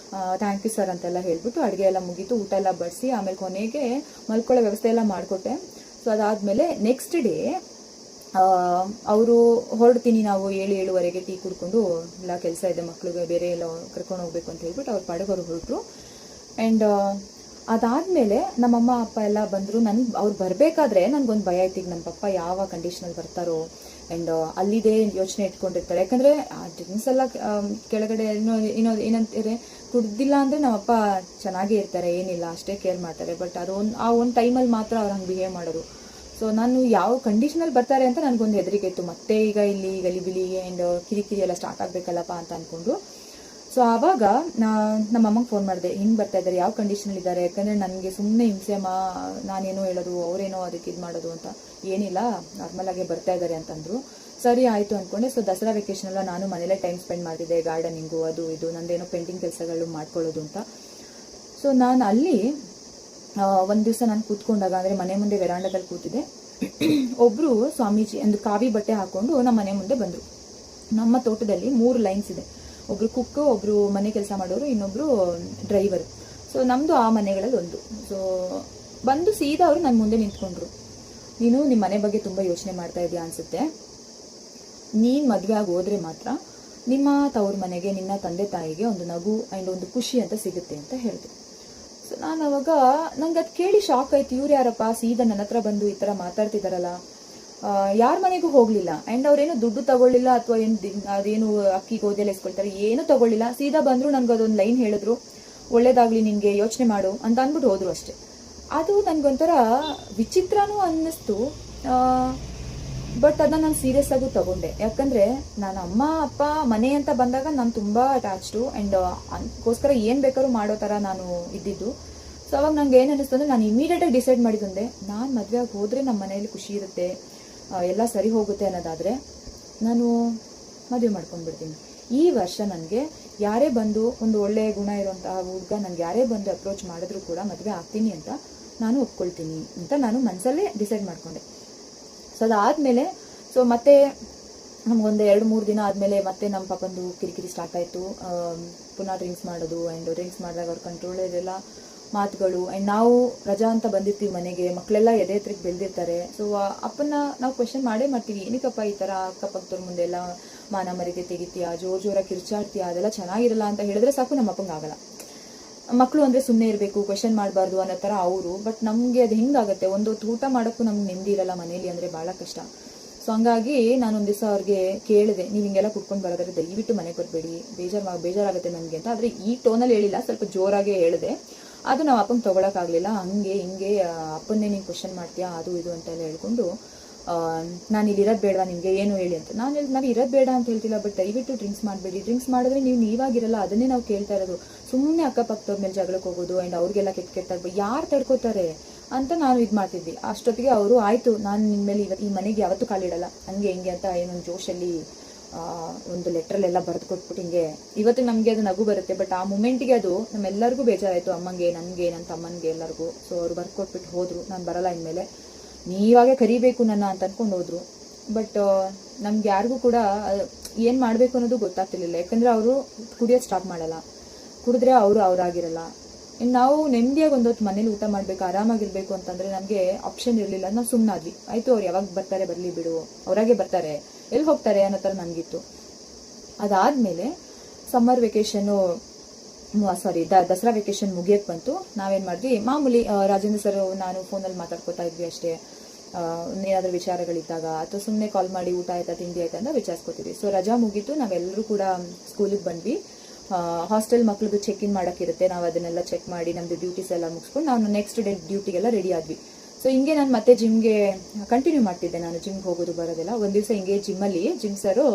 ಥ್ಯಾಂಕ್ ಯು ಸರ್ ಅಂತೆಲ್ಲ ಹೇಳ್ಬಿಟ್ಟು ಅಡುಗೆ ಎಲ್ಲ ಮುಗೀತು, ಊಟ ಎಲ್ಲ ಬಡಿಸಿ ಆಮೇಲೆ ಕೊನೆಗೆ ಮಲ್ಕೊಳ್ಳೋ ವ್ಯವಸ್ಥೆ ಎಲ್ಲ ಮಾಡಿಕೊಟ್ಟೆ. ಸೊ ಅದಾದಮೇಲೆ ನೆಕ್ಸ್ಟ್ ಡೇ ಅವರು ಹೊರಡ್ತೀನಿ ನಾವು 7-7:30 ಟೀ ಕುಡ್ಕೊಂಡು, ಇಲ್ಲ ಕೆಲಸ ಇದೆ ಮಕ್ಳಿಗೆ ಬೇರೆ ಎಲ್ಲ ಕರ್ಕೊಂಡು ಹೋಗ್ಬೇಕು ಅಂತ ಹೇಳ್ಬಿಟ್ಟು ಅವ್ರ ಪಾಡಿಗೆ ಅವರು ಹೊರಟರು. ಆ್ಯಂಡ್ ಅದಾದಮೇಲೆ ನಮ್ಮಮ್ಮ ಅಪ್ಪ ಎಲ್ಲ ಬಂದರು. ಅವ್ರು ಬರಬೇಕಾದ್ರೆ ನನಗೊಂದು ಭಯ ಆಯ್ತು, ಈಗ ನಮ್ಮ ಪಪ್ಪ ಯಾವ ಕಂಡೀಷನಲ್ಲಿ ಬರ್ತಾರೋ, ಆ್ಯಂಡ್ ಅಲ್ಲಿದೆ ಯೋಚನೆ ಇಟ್ಕೊಂಡಿರ್ತಾರೆ. ಯಾಕಂದರೆ ಆ ಡ್ರಿಂಕ್ಸ್ ಎಲ್ಲ ಕೆಳಗಡೆ ಏನಂತಾರೆ, ಕುಡ್ದಿಲ್ಲ ಅಂದರೆ ನಮ್ಮಪ್ಪ ಚೆನ್ನಾಗೇ ಇರ್ತಾರೆ, ಏನಿಲ್ಲ ಅಷ್ಟೇ ಕೇರ್ ಮಾಡ್ತಾರೆ. ಬಟ್ ಆ ಒಂದು ಟೈಮಲ್ಲಿ ಮಾತ್ರ ಅವ್ರು ಹಂಗೆ ಬಿಹೇವ್ ಮಾಡೋದು. ಸೊ ನಾನು ಯಾವ ಕಂಡೀಷನಲ್ಲಿ ಬರ್ತಾರೆ ಅಂತ ನನಗೊಂದು ಹೆದರಿಕೆ ಇತ್ತು, ಮತ್ತೆ ಈಗ ಇಲ್ಲಿ ಗಲಿಬಿಲಿ ಆ್ಯಂಡ್ ಕಿರಿಕಿರಿ ಎಲ್ಲ ಸ್ಟಾರ್ಟ್ ಆಗಬೇಕಲ್ಲಪ್ಪ ಅಂತ ಅಂದ್ಕೊಂಡು. ಸೊ ಆವಾಗ ನಮ್ಮ ಅಮ್ಮಂಗೆ ಫೋನ್ ಮಾಡಿದೆ, ಹಿಂಗೆ ಬರ್ತಾ ಇದ್ದಾರೆ, ಯಾವ ಕಂಡೀಷನಲ್ಲಿ ಇದ್ದಾರೆ, ಯಾಕಂದರೆ ನನಗೆ ಸುಮ್ಮನೆ ಹಿಂಸೆಮ್ಮ, ನಾನೇನೋ ಹೇಳೋದು ಅವರೇನೋ ಅದಕ್ಕೆ ಇದು ಮಾಡೋದು ಅಂತ. ಏನಿಲ್ಲ ನಾರ್ಮಲಾಗೆ ಬರ್ತಾ ಇದ್ದಾರೆ ಅಂತಂದರು. ಸರಿ ಆಯಿತು ಅಂದ್ಕೊಂಡೆ. ಸೊ ದಸರಾ ವೆಕೇಷನೆಲ್ಲ ನಾನು ಮನೇಲೇ ಟೈಮ್ ಸ್ಪೆಂಡ್ ಮಾಡ್ತಿದ್ದೆ, ಗಾರ್ಡನಿಂಗು ಅದು ಇದು ನಂದೇನೋ ಪೇಂಟಿಂಗ್ ಕೆಲಸಗಳು ಮಾಡ್ಕೊಳ್ಳೋದು ಅಂತ. ಸೊ ನಾನು ಅಲ್ಲಿ ಒಂದು ದಿವಸ ನಾನು ಕೂತ್ಕೊಂಡಾಗ, ಅಂದರೆ ಮನೆ ಮುಂದೆ ವೆರಾಂಡದಲ್ಲಿ ಕೂತಿದ್ದೆ, ಒಬ್ಬರು ಸ್ವಾಮೀಜಿ ಒಂದು ಕಾವಿ ಬಟ್ಟೆ ಹಾಕ್ಕೊಂಡು ನಮ್ಮ ಮನೆ ಮುಂದೆ ಬಂದರು. ನಮ್ಮ ತೋಟದಲ್ಲಿ 3 ಲೈನ್ಸ್ ಇದೆ, ಒಬ್ರು ಕುಕ್ಕು, ಒಬ್ರು ಮನೆ ಕೆಲಸ ಮಾಡೋರು, ಇನ್ನೊಬ್ರು ಡ್ರೈವರು. ಸೊ ನಮ್ಮದು ಆ ಮನೆಗಳಲ್ಲಿ ಒಂದು. ಸೊ ಬಂದು ಸೀದಾ ಅವರು ನನ್ನ ಮುಂದೆ ನಿಂತ್ಕೊಂಡ್ರು. ನೀನು ನಿಮ್ಮ ಮನೆ ಬಗ್ಗೆ ತುಂಬ ಯೋಚನೆ ಮಾಡ್ತಾ ಇದೆಯಾ ಅನಿಸುತ್ತೆ, ನೀನು ಮದುವೆ ಆಗಿ ಹೋದರೆ ಮಾತ್ರ ನಿಮ್ಮ ತವ್ರ ಮನೆಗೆ, ನಿನ್ನ ತಂದೆ ತಾಯಿಗೆ ಒಂದು ನಗು ಆ್ಯಂಡ್ ಒಂದು ಖುಷಿ ಅಂತ ಸಿಗುತ್ತೆ ಅಂತ ಹೇಳಿದೆ. ಸೊ ನಾನು ಅವಾಗ ನಂಗೆ ಅದು ಕೇಳಿ ಶಾಕ್ ಆಯ್ತು, ಇವ್ರು ಯಾರಪ್ಪ ಸೀದಾ ನನ್ನ ಹತ್ರ ಬಂದು ಈ ಥರ ಮಾತಾಡ್ತಿದ್ದಾರಲ್ಲ. ಯಾರ ಮನೆಗೂ ಹೋಗಲಿಲ್ಲ, ಆ್ಯಂಡ್ ಅವ್ರೇನು ದುಡ್ಡು ತಗೊಳ್ಳಿಲ್ಲ, ಅಥವಾ ಅದೇನು ಅಕ್ಕಿ ಗೋಧಿಯಲ್ಲಿ ಇಸ್ಕೊಳ್ತಾರೆ, ಏನೂ ತಗೊಳ್ಳಿಲ್ಲ. ಸೀದಾ ಬಂದರು, ನನಗೆ ಅದೊಂದು ಲೈನ್ ಹೇಳಿದ್ರು, ಒಳ್ಳೇದಾಗಲಿ ನಿನಗೆ, ಯೋಚನೆ ಮಾಡು ಅಂತ ಅಂದ್ಬಿಟ್ಟು ಹೋದ್ರು ಅಷ್ಟೇ. ಅದು ನನಗೊಂಥರ ವಿಚಿತ್ರನೂ ಅನ್ನಿಸ್ತು, ಬಟ್ ಅದನ್ನ ನಾನು ಸೀರಿಯಸ್ ಆಗೂ ತಗೊಂಡೆ. ಯಾಕಂದರೆ ನಾನು ಅಮ್ಮ ಅಪ್ಪ ಮನೆ ಅಂತ ಬಂದಾಗ ನಾನು ತುಂಬ ಅಟ್ಯಾಚ್ಡು, ಆ್ಯಂಡ್ ಅದಕ್ಕೋಸ್ಕರ ಏನು ಬೇಕಾದ್ರೂ ಮಾಡೋ ಥರ ನಾನು ಇದ್ದಿದ್ದು. ಸೊ ಅವಾಗ ನಂಗೆ ಏನು ಅನ್ನಿಸ್ತು ಅಂದರೆ, ನಾನು ಇಮಿಡಿಯೇಟಾಗಿ ಡಿಸೈಡ್ ಮಾಡಿದ್ದೆ, ನಾನು ಮದುವೆ ಆಗಿ ಹೋದರೆ ನಮ್ಮ ಮನೆಯಲ್ಲಿ ಖುಷಿ ಇರುತ್ತೆ, ಎಲ್ಲ ಸರಿ ಹೋಗುತ್ತೆ ಅನ್ನೋದಾದರೆ ನಾನು ಮದುವೆ ಮಾಡ್ಕೊಂಡ್ಬಿಡ್ತೀನಿ. ಈ ವರ್ಷ ನನಗೆ ಯಾರೇ ಬಂದು ಒಂದು ಒಳ್ಳೆಯ ಗುಣ ಇರುವಂತಹ ಹುಡುಗ ನನಗೆ ಯಾರೇ ಬಂದು ಅಪ್ರೋಚ್ ಮಾಡಿದ್ರು ಕೂಡ ಮದುವೆ ಆಗ್ತೀನಿ ಅಂತ ನಾನು ಒಪ್ಕೊಳ್ತೀನಿ ಅಂತ ನಾನು ಮನಸ್ಸಲ್ಲೇ ಡಿಸೈಡ್ ಮಾಡಿಕೊಂಡೆ. ಸೊ ಅದಾದಮೇಲೆ ಮತ್ತೆ ನಮ್ಗೊಂದು 2-3 ದಿನ ಆದಮೇಲೆ ಮತ್ತೆ ನಮ್ಮ ಪಾಪಂದು ಕಿರಿಕಿರಿ ಸ್ಟಾರ್ಟ್ ಆಯಿತು. ಪುನಃ ಡ್ರಿಂಕ್ಸ್ ಮಾಡೋದು, ಆ್ಯಂಡ್ ಡ್ರಿಂಕ್ಸ್ ಮಾಡಿದಾಗ ಅವ್ರ ಕಂಟ್ರೋಲ್ ಇದೆಲ್ಲ ಮಾತುಗಳು. ಆ್ಯಂಡ್ ನಾವು ರಜಾ ಅಂತ ಬಂದಿರ್ತೀವಿ ಮನೆಗೆ, ಮಕ್ಕಳೆಲ್ಲ ಎದೆ ಎತ್ತರಕ್ಕೆ ಬೆಳೆದಿರ್ತಾರೆ. ಸೊ ಅಪ್ಪನ ನಾವು ಕ್ವೆಶನ್ ಮಾಡೇ ಮಾಡ್ತೀವಿ, ಏನಕ್ಕಪ್ಪ ಈ ಥರ ಅಕ್ಕಪಕ್ಕದವ್ರ ಮುಂದೆ ಎಲ್ಲ ಮಾನ ಮರ್ಯಾದೆ ತೆಗಿತೀಯಾ, ಜೋರಾಗಿ ಕಿರ್ಚಾಡ್ತೀಯಾ, ಅದೆಲ್ಲ ಚೆನ್ನಾಗಿರಲ್ಲ ಅಂತ ಹೇಳಿದ್ರೆ ಸಾಕು, ನಮ್ಮ ಅಪ್ಪಂಗೆ ಆಗಲ್ಲ. ಮಕ್ಕಳು ಅಂದರೆ ಸುಮ್ಮನೆ ಇರಬೇಕು, ಕ್ವೆಶನ್ ಮಾಡಬಾರ್ದು ಅನ್ನೋ ಥರ ಅವರು. ಬಟ್ ನಮಗೆ ಅದು ಹೆಂಗಾಗುತ್ತೆ, ಒಂದು ಊಟ ಮಾಡೋಕ್ಕೂ ನಮ್ಗೆ ನೆಮ್ಮದಿ ಇರಲ್ಲ ಮನೇಲಿ ಅಂದರೆ ಭಾಳ ಕಷ್ಟ. ಸೊ ಹಂಗಾಗಿ ನಾನೊಂದು ದಿವಸ ಅವ್ರಿಗೆ ಕೇಳಿದೆ, ನೀವು ಹಿಂಗೆಲ್ಲ ಕುಟ್ಕೊಂಡು ಬರೋದಾದ್ರೆ ದಯವಿಟ್ಟು ಮನೆಗೆ ಬರಬೇಡಿ, ಬೇಜಾರಾಗುತ್ತೆ ನನಗೆ ಅಂತ. ಆದರೆ ಈ ಟೋನಲ್ಲಿ ಹೇಳಿಲ್ಲ, ಸ್ವಲ್ಪ ಜೋರಾಗೇ ಹೇಳಿದೆ. ಅದು ನಾವು ಅಪ್ಪಂಗೆ ತೊಗೊಳಕ್ಕಾಗಲಿಲ್ಲ. ಹಂಗೆ ಹಿಂಗೆ ಅಪ್ಪನ್ನೇ ನೀನು ಕ್ವೆಶನ್ ಮಾಡ್ತೀಯಾ, ಅದು ಇದು ಅಂತೆಲ್ಲ ಹೇಳ್ಕೊಂಡು, ನಾನು ಇಲ್ಲಿ ಇರೋದು ಬೇಡವಾ ನಿಮಗೆ, ಏನು ಹೇಳಿ ಅಂತ. ನಾನು ಇರೋದು ಬೇಡ ಅಂತ ಹೇಳ್ತಿಲ್ಲ, ಬಟ್ ದಯವಿಟ್ಟು ಡ್ರಿಂಕ್ಸ್ ಮಾಡಬೇಡಿ. ಡ್ರಿಂಕ್ಸ್ ಮಾಡಿದ್ರೆ ನೀವು ನೀವಾಗಿರಲ್ಲ, ಅದನ್ನೇ ನಾವು ಕೇಳ್ತಾ ಇರೋದು. ಸುಮ್ಮನೆ ಅಕ್ಕಪಕ್ಕದವ್ರ ಮೇಲೆ ಜಗಳಕ್ಕೆ ಹೋಗೋದು, ಆ್ಯಂಡ್ ಅವ್ರಿಗೆಲ್ಲ ಕೆಟ್ಟ ಯಾರು ತಡ್ಕೋತಾರೆ ಅಂತ ನಾನು ಇದು ಮಾಡ್ತಿದ್ವಿ. ಅಷ್ಟೊತ್ತಿಗೆ ಅವರು ಆಯಿತು, ನಾನು ನಿಮ್ಮ ಮೇಲೆ ಈ ಮನೆಗೆ ಯಾವತ್ತೂ ಕಾಲಿಡಲ್ಲ, ಹಂಗೆ ಹಿಂಗೆ ಅಂತ ಏನೊಂದು ಜೋಶಲ್ಲಿ ಒಂದು ಲೆಟ್ರಲ್ಲೆಲ್ಲ ಬರೆದು ಕೊಟ್ಬಿಟ್ಟು ಹಿಂಗೆ. ಇವತ್ತು ನಮಗೆ ಅದು ನಗು ಬರುತ್ತೆ, ಬಟ್ ಆ ಮೂಮೆಂಟಿಗೆ ಅದು ನಮ್ಮೆಲ್ಲರಿಗೂ ಬೇಜಾರಾಯಿತು, ಅಮ್ಮಂಗೆ, ನನಗೆ, ನನ್ನ ತಮ್ಮನಿಗೆ, ಎಲ್ಲರಿಗೂ. ಸೊ ಅವರು ಬರ್ದು ಕೊಟ್ಬಿಟ್ಟು ಹೋದರು, ನಾನು ಬರಲ್ಲ ಇನ್ಮೇಲೆ, ನೀವಾಗೆ ಕರಿಬೇಕು ನನ್ನ ಅಂತ ಅಂದ್ಕೊಂಡು ಹೋದರು. ಬಟ್ ನಮ್ಗೆ ಯಾರಿಗೂ ಕೂಡ ಏನು ಮಾಡಬೇಕು ಅನ್ನೋದು ಗೊತ್ತಾಗ್ತಿರ್ಲಿಲ್ಲ. ಯಾಕಂದರೆ ಅವರು ಕುಡಿಯೋದು ಸ್ಟಾಪ್ ಮಾಡಲ್ಲ, ಕುಡಿದ್ರೆ ಅವರಾಗಿರಲ್ಲ. ನಾವು ನೆಮ್ಮದಿಯಾಗಿ ಒಂದೊತ್ತು ಮನೇಲಿ ಊಟ ಮಾಡಬೇಕು, ಆರಾಮಾಗಿರ್ಬೇಕು ಅಂತಂದರೆ ನಮಗೆ ಆಪ್ಷನ್ ಇರಲಿಲ್ಲ. ನಾವು ಸುಮ್ಮನಾದ್ವಿ, ಆಯಿತು ಅವ್ರು ಯಾವಾಗ ಬರ್ತಾರೆ ಬರಲಿ ಬಿಡು, ಅವರಾಗೆ ಬರ್ತಾರೆ, ಎಲ್ಲಿ ಹೋಗ್ತಾರೆ ಅನ್ನೋ ಥರ ನನಗಿತ್ತು. ಅದಾದಮೇಲೆ ಸಮ್ಮರ್ ವೆಕೇಷನ್ನು ದಸರಾ ವೆಕೇಷನ್ ಮುಗಿಯಕ್ಕೆ ಬಂತು. ನಾವೇನು ಮಾಡಿದ್ವಿ, ಮಾಮೂಲಿ ರಾಜೇಂದ್ರ ಸರ್ ನಾನು ಫೋನಲ್ಲಿ ಮಾತಾಡ್ಕೋತಾ ಇದ್ವಿ ಅಷ್ಟೇ. ಏನಾದರೂ ವಿಚಾರಗಳಿದ್ದಾಗ ಅಥವಾ ಸುಮ್ಮನೆ ಕಾಲ್ ಮಾಡಿ ಊಟ ಆಯ್ತಾ ತಿಂಡಿ ಆಯ್ತಾ ಅಂತ ವಿಚಾರಿಸ್ಕೊತೀವಿ. ಸೊ ರಜಾ ಮುಗೀತು, ನಾವೆಲ್ಲರೂ ಕೂಡ ಸ್ಕೂಲಿಗೆ ಬಂದ್ವಿ. ಹಾಸ್ಟೆಲ್ ಮಕ್ಳಿಗೆ ಚೆಕ್ ಇನ್ ಮಾಡೋಕ್ಕಿರುತ್ತೆ, ನಾವು ಅದನ್ನೆಲ್ಲ ಚೆಕ್ ಮಾಡಿ ನಮ್ಮದು ಡ್ಯೂಟೀಸ್ ಎಲ್ಲ ಮುಗಿಸ್ಕೊಂಡು ನಾವು ನೆಕ್ಸ್ಟ್ ಡೇ ಡ್ಯೂಟಿಗೆಲ್ಲ ರೆಡಿ ಆದ್ವಿ. ಸೊ ಹಿಂಗೆ ನಾನು ಮತ್ತೆ ಜಿಮ್ಗೆ ಕಂಟಿನ್ಯೂ ಮಾಡ್ತಿದ್ದೆ, ನಾನು ಜಿಮ್ಗೆ ಹೋಗೋದು ಬರೋದಿಲ್ಲ. ಒಂದು ದಿವಸ ಹಿಂಗೆ ಜಿಮ್ ಸರು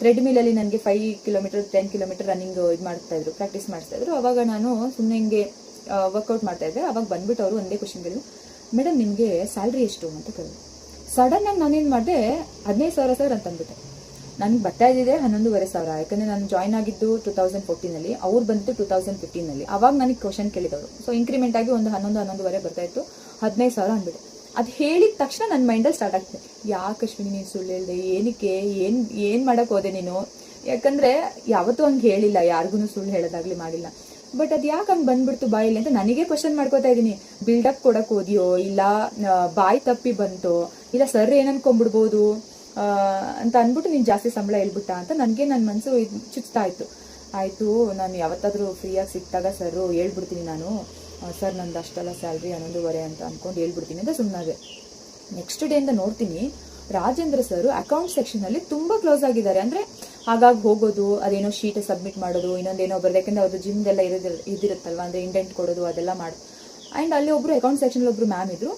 ಥ್ರೆಡ್ ಮಿಲ್ಲಲ್ಲಿ ನನಗೆ 5 ಕಿಲೋಮೀಟರ್ 10 ಕಿಲೋಮೀಟರ್ ರನ್ನಿಂಗ್ ಇದು ಮಾಡ್ತಾಯಿದ್ರು, ಪ್ರಾಕ್ಟೀಸ್ ಮಾಡಿಸ್ತಾಯಿದ್ರು. ಅವಾಗ ನಾನು ಸುಮ್ಮನೆ ಹಿಂಗೆ ವರ್ಕೌಟ್ ಮಾಡ್ತಾಯಿದ್ದೆ. ಅವಾಗ ಬಂದ್ಬಿಟ್ಟು ಅವರು ಒಂದೇ ಕ್ವಶನ್ ಕೇಳಿದ್ರು, ಮೇಡಮ್ ನಿಮಗೆ ಸ್ಯಾಲ್ರಿ ಎಷ್ಟು ಅಂತ ಕೇಳಿದ್ರು. ಸಡನ್ನಾಗಿ ನಾನೇನು ಮಾಡಿದೆ, 15,000 ಸರ್ ಅಂತ ಅಂದ್ಬಿಟ್ಟೆ. ನನಗೆ ಬರ್ತಾ ಇದ್ದಿದೆ 11,500, ಯಾಕಂದರೆ ನಾನು ಜಾಯ್ನ್ ಆಗಿದ್ದು 2014 ಅವ್ರು ಬಂದಿದ್ದು 2015. ಅವಾಗ ನನಗೆ ಕ್ವಶನ್ ಕೇಳಿದವರು. ಸೊ ಇನ್ಕ್ರಿಮೆಂಟ್ ಆಗಿ ಒಂದು 11-11.5 ಬರ್ತಾ ಇತ್ತು, 15,000 ಅಂದ್ಬಿಟ್ಟೆ. ಅದು ಹೇಳಿದ ತಕ್ಷಣ ನನ್ನ ಮೈಂಡಲ್ಲಿ ಸ್ಟಾರ್ಟ್ ಆಗ್ತದೆ, ಯಾಕೆ ಅಶ್ವಿನಿ ನೀನು ಸುಳ್ಳು ಹೇಳಿದೆ, ಏನಕ್ಕೆ ಏನು ಮಾಡೋಕ್ಕೆ ಹೋದೆ ನೀನು, ಯಾಕಂದರೆ ಯಾವತ್ತೂ ಹಂಗೆ ಹೇಳಿಲ್ಲ, ಯಾರಿಗೂ ಸುಳ್ಳು ಹೇಳೋದಾಗ್ಲಿ ಮಾಡಿಲ್ಲ. ಬಟ್ ಅದು ಯಾಕೆ ಹಂಗೆ ಬಂದ್ಬಿಡ್ತು ಬಾಯಲ್ಲಿ ಅಂತ ನನಗೆ ಕ್ವಶನ್ ಮಾಡ್ಕೋತಾ ಇದ್ದೀನಿ. ಬಿಲ್ಡಪ್ ಕೊಡಕ್ಕೆ ಹೋದ್ಯೋ, ಇಲ್ಲ ಬಾಯಿ ತಪ್ಪಿ ಬಂತೋ, ಇಲ್ಲ ಸರ್ ಏನನ್ಕೊಂಡ್ಬಿಡ್ಬೋದು ಅಂತ ಅಂದ್ಬಿಟ್ಟು ನೀನು ಜಾಸ್ತಿ ಸಂಬಳ ಹೇಳ್ಬಿಟ್ಟ ಅಂತ ನನಗೆ ನನ್ನ ಮನಸ್ಸು ಚುಚ್ತಾ ಇತ್ತು. ಆಯಿತು, ನಾನು ಯಾವತ್ತಾದರೂ ಫ್ರೀಯಾಗಿ ಸಿಕ್ತಾಗ ಸರು ಹೇಳ್ಬಿಡ್ತೀನಿ ನಾನು, ಸರ್ ನಂದು ಅಷ್ಟೆಲ್ಲ ಸ್ಯಾಲ್ರಿ 11.5 ಅಂತ ಅಂದ್ಕೊಂಡು ಹೇಳ್ಬಿಡ್ತೀನಿ ಅಂತ ಸುಮ್ಮನಾಗೆ. ನೆಕ್ಸ್ಟ್ ಡೇಯಿಂದ ನೋಡ್ತೀನಿ ರಾಜೇಂದ್ರ ಸರ್ ಅಕೌಂಟ್ ಸೆಕ್ಷನಲ್ಲಿ ತುಂಬ ಕ್ಲೋಸ್ ಆಗಿದ್ದಾರೆ. ಅಂದರೆ ಹಾಗಾಗಿ ಹೋಗೋದು, ಅದೇನೋ ಶೀಟ್ ಸಬ್ಮಿಟ್ ಮಾಡೋದು, ಇನ್ನೊಂದೇನೋ ಬರೋದು, ಯಾಕೆಂದರೆ ಅವ್ರದ್ದು ಜಿಮ್ದೆಲ್ಲ ಇದಿರುತ್ತಲ್ವ, ಅಂದರೆ ಇಂಡೆಂಟ್ ಕೊಡೋದು ಅದೆಲ್ಲ ಮಾಡಿ. ಆ್ಯಂಡ್ ಅಲ್ಲಿ ಒಬ್ಬರು ಅಕೌಂಟ್ ಸೆಕ್ಷನಲ್ಲಿ ಒಬ್ಬರು ಮ್ಯಾಮ್ ಇದ್ರು.